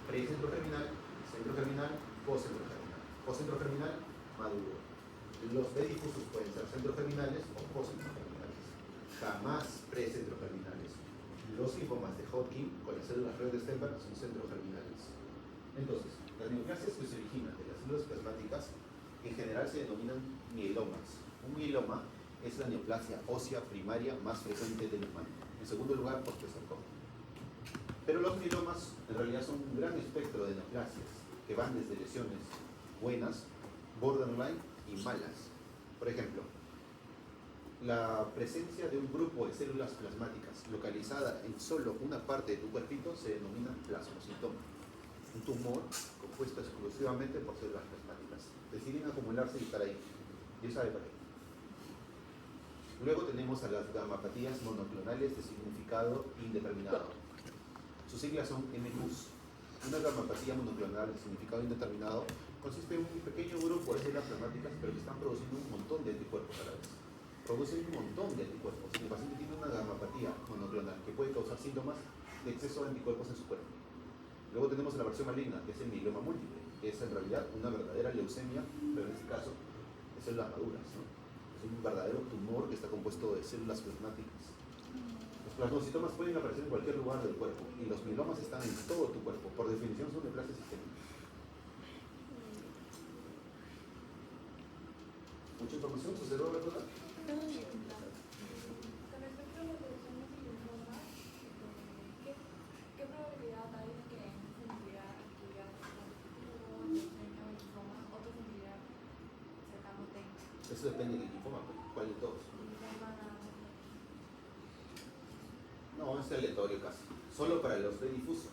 Precentrogerminal, centrogerminal, postcentrogerminal. Postcentrogerminal, maduro. Los B difusos pueden ser centrogerminales o postcentrogerminales, jamás precentrogerminales. Los linfomas de Hodgkin con las células red de Stenberg son centrogerminales. Entonces, las neoplasias que se originan de las células plasmáticas en general se denominan mielomas. Un mieloma es la neoplasia ósea primaria más frecuente del humano. En segundo lugar, osteosarcoma. Pero los mielomas en realidad son un gran espectro de neoplasias que van desde lesiones buenas, borderline y malas. Por ejemplo, la presencia de un grupo de células plasmáticas localizada en solo una parte de tu cuerpito se denomina plasmocitoma. Un tumor compuesto exclusivamente por células plasmáticas. Deciden acumularse y estar ahí. Dios sabe para qué. Luego tenemos a las gammatopatías monoclonales de significado indeterminado. Sus siglas son MCUS. Una gammapatía monoclonal de significado indeterminado consiste en un pequeño grupo de células plasmáticas pero que están produciendo un montón de anticuerpos a la vez. Producen un montón de anticuerpos. El paciente tiene una gammapatía monoclonal que puede causar síntomas de exceso de anticuerpos en su cuerpo. Luego tenemos la versión maligna, que es el mieloma múltiple, que es en realidad una verdadera leucemia, pero en este caso de células maduras, ¿no? Es un verdadero tumor que está compuesto de células plasmáticas. Los plasmocitomas pueden aparecer en cualquier lugar del cuerpo y los mielomas están en todo tu cuerpo. Por definición son neoplasias sistémicas. ¿Mucha información? ¿Sucedió la verdad? ¿Qué probabilidad hay de que en sensibilidad actividad otra sensibilidad cercano tenga? Eso depende del linfoma, ¿cuál de todos? No, es aleatorio casi. Solo para los B difusos.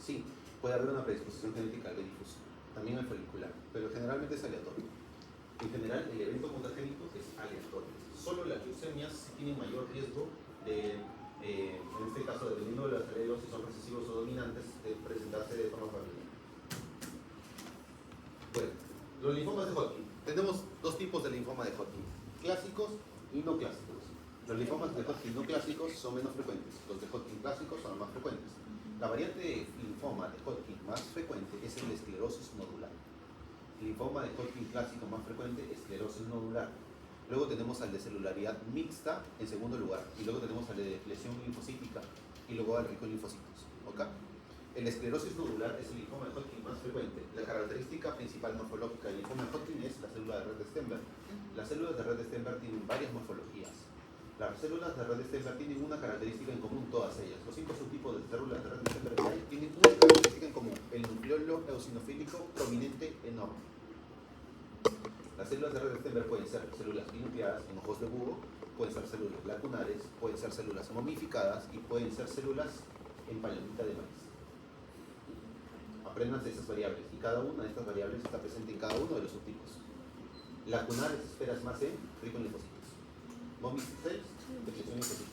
Sí, puede haber una predisposición genética al B difuso. También al folicular, pero generalmente es aleatorio. En general, el evento mutagénico es aleatorio. Solo las leucemias sí tienen mayor riesgo de, en este caso, dependiendo de los alelos, si son recesivos o dominantes, de presentarse de forma familiar. Bueno, los linfomas de Hodgkin. Tenemos dos tipos de linfoma de Hodgkin, clásicos y no clásicos. Los linfomas de Hodgkin no clásicos son menos frecuentes, los de Hodgkin clásicos son los más frecuentes. La variante de linfoma de Hodgkin más frecuente es el esclerosis nodular. El linfoma de Hodgkin clásico más frecuente es esclerosis nodular. Luego tenemos al de celularidad mixta en segundo lugar. Y luego tenemos al de lesión linfocítica y luego al rico en linfocitos. ¿Okay? El esclerosis nodular es el linfoma de Hodgkin más frecuente. La característica principal morfológica del linfoma de Hodgkin es la célula de red de Stenberg. Las células de red de Stenberg tienen varias morfologías. Las células de red de Stenberg tienen una característica en común, todas ellas. Los 5 subtipos de células de red de Stenberg que hay tienen una característica en común: el nucleolo eosinofílico prominente enorme. Las células de red de Stenberg pueden ser células binucleadas en ojos de búho, pueden ser células lacunares, pueden ser células momificadas y pueden ser células en palomita de maíz. Aprendan de esas variables y cada una de estas variables está presente en cada uno de los subtipos. Lacunares esperas más en rico en linfocitos. Momic cells, de lesión linfocítica.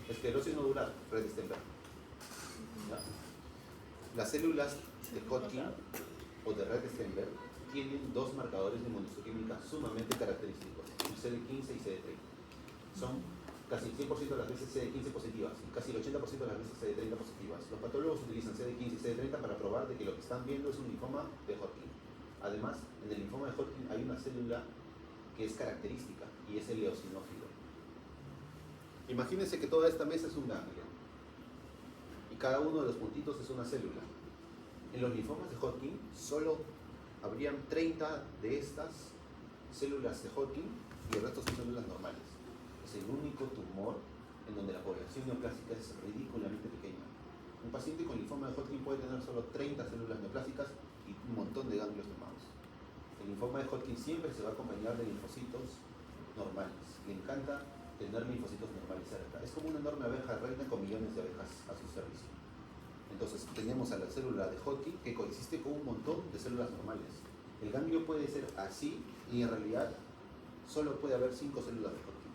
Esclerosis nodular, red Stenberg. ¿Ya? Las células de Hodgkin o de red Stenberg tienen dos marcadores de inmunohistoquímica sumamente característicos, el CD15 y CD30. Son casi el 100% de las veces CD15 positivas y casi el 80% de las veces CD30 positivas. Los patólogos utilizan CD15 y CD30 para probar de que lo que están viendo es un linfoma de Hodgkin. Además, en el linfoma de Hodgkin hay una célula que es característica y es el eosinófilo. Imagínense que toda esta mesa es un ganglio y cada uno de los puntitos es una célula. En los linfomas de Hodgkin solo habrían 30 de estas células de Hodgkin y el resto son células normales. Es el único tumor en donde la población neoplásica es ridículamente pequeña. Un paciente con linfoma de Hodgkin puede tener solo 30 células neoplásicas y un montón de ganglios tomados. El linfoma de Hodgkin siempre se va a acompañar de linfocitos normales. Le encanta tener linfocitos normales cerca. Es como una enorme abeja reina con millones de abejas a su servicio. Entonces tenemos a la célula de Hodgkin que coexiste con un montón de células normales. El ganglio puede ser así y en realidad solo puede haber 5 células de Hodgkin.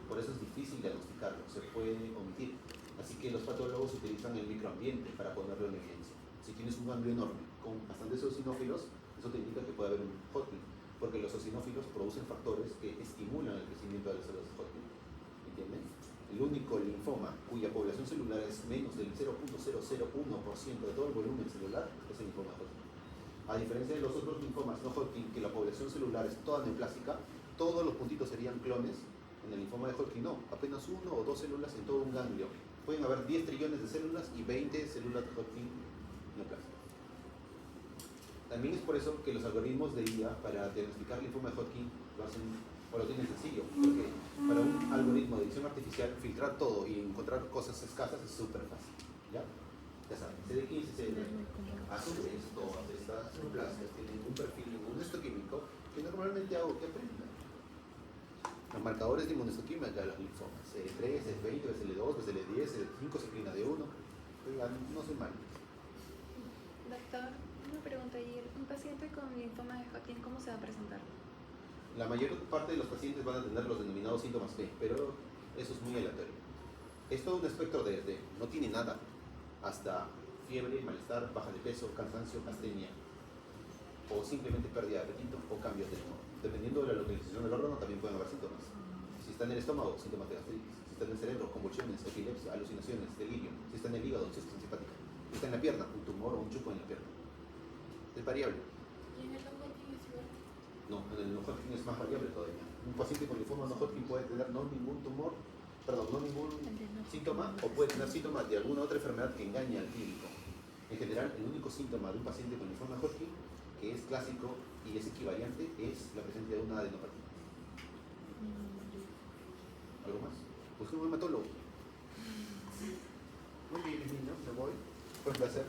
Por eso es difícil diagnosticarlo, se puede omitir. Así que los patólogos utilizan el microambiente para ponerlo en evidencia. Si tienes un ganglio enorme con bastantes eosinófilos, eso te indica que puede haber un Hodgkin, porque los eosinófilos producen factores que estimulan el crecimiento de las células de Hodgkin. ¿Entienden? El único linfoma cuya población celular es menos del 0.001% de todo el volumen celular es el linfoma de Hodgkin. A diferencia de los otros linfomas no Hodgkin, que la población celular es toda neoplásica, todos los puntitos serían clones. En el linfoma de Hodgkin no, apenas 1 o 2 células en todo un ganglio. Pueden haber 10 trillones de células y 20 células de Hodgkin neoplásicas. También es por eso que los algoritmos de IA para diagnosticar linfoma de Hodgkin lo hacen o lo tienen sencillo, porque para un algoritmo de edición artificial filtrar todo y encontrar cosas escasas es súper fácil. ¿Ya? Ya saben, CD15 y CD30. A su vez, todas estas neoplasias tienen un perfil inmunohistoquímico que normalmente hago que aprendan. Los marcadores de inmunohistoquímica de los linfomas, CD3, CD20, BCL2, BCL10, CD5, ciclina D1, no soy mal. Doctor, una pregunta ayer. Un paciente con linfoma de Hodgkin, ¿cómo se va a presentar? La mayor parte de los pacientes van a tener los denominados síntomas B, pero eso es muy aleatorio. Es todo un espectro desde no tiene nada hasta fiebre, malestar, baja de peso, cansancio, astenia o simplemente pérdida de apetito o cambios de humor. Dependiendo de la localización del órgano también pueden haber síntomas. Si está en el estómago, síntomas de gastritis. Si está en el cerebro, convulsiones, epilepsia, alucinaciones, delirio. Si está en el hígado, insuficiencia simpática. Si está en la pierna, un tumor o un chupo en la pierna. Es variable. ¿Y en el Hodgkin es igual? No, en el no Hodgkin es más variable todavía. Un paciente con linfoma no Hodgkin puede tener no ningún tumor, no ningún síntoma, o puede tener síntomas de alguna otra enfermedad que engañe al clínico. En general, el único síntoma de un paciente con linfoma Hodgkin que es clásico y es equivalente es la presencia de una adenopatía. ¿Algo más? Busqué un hematólogo. Muy bien, mis niños, me voy. Fue un placer.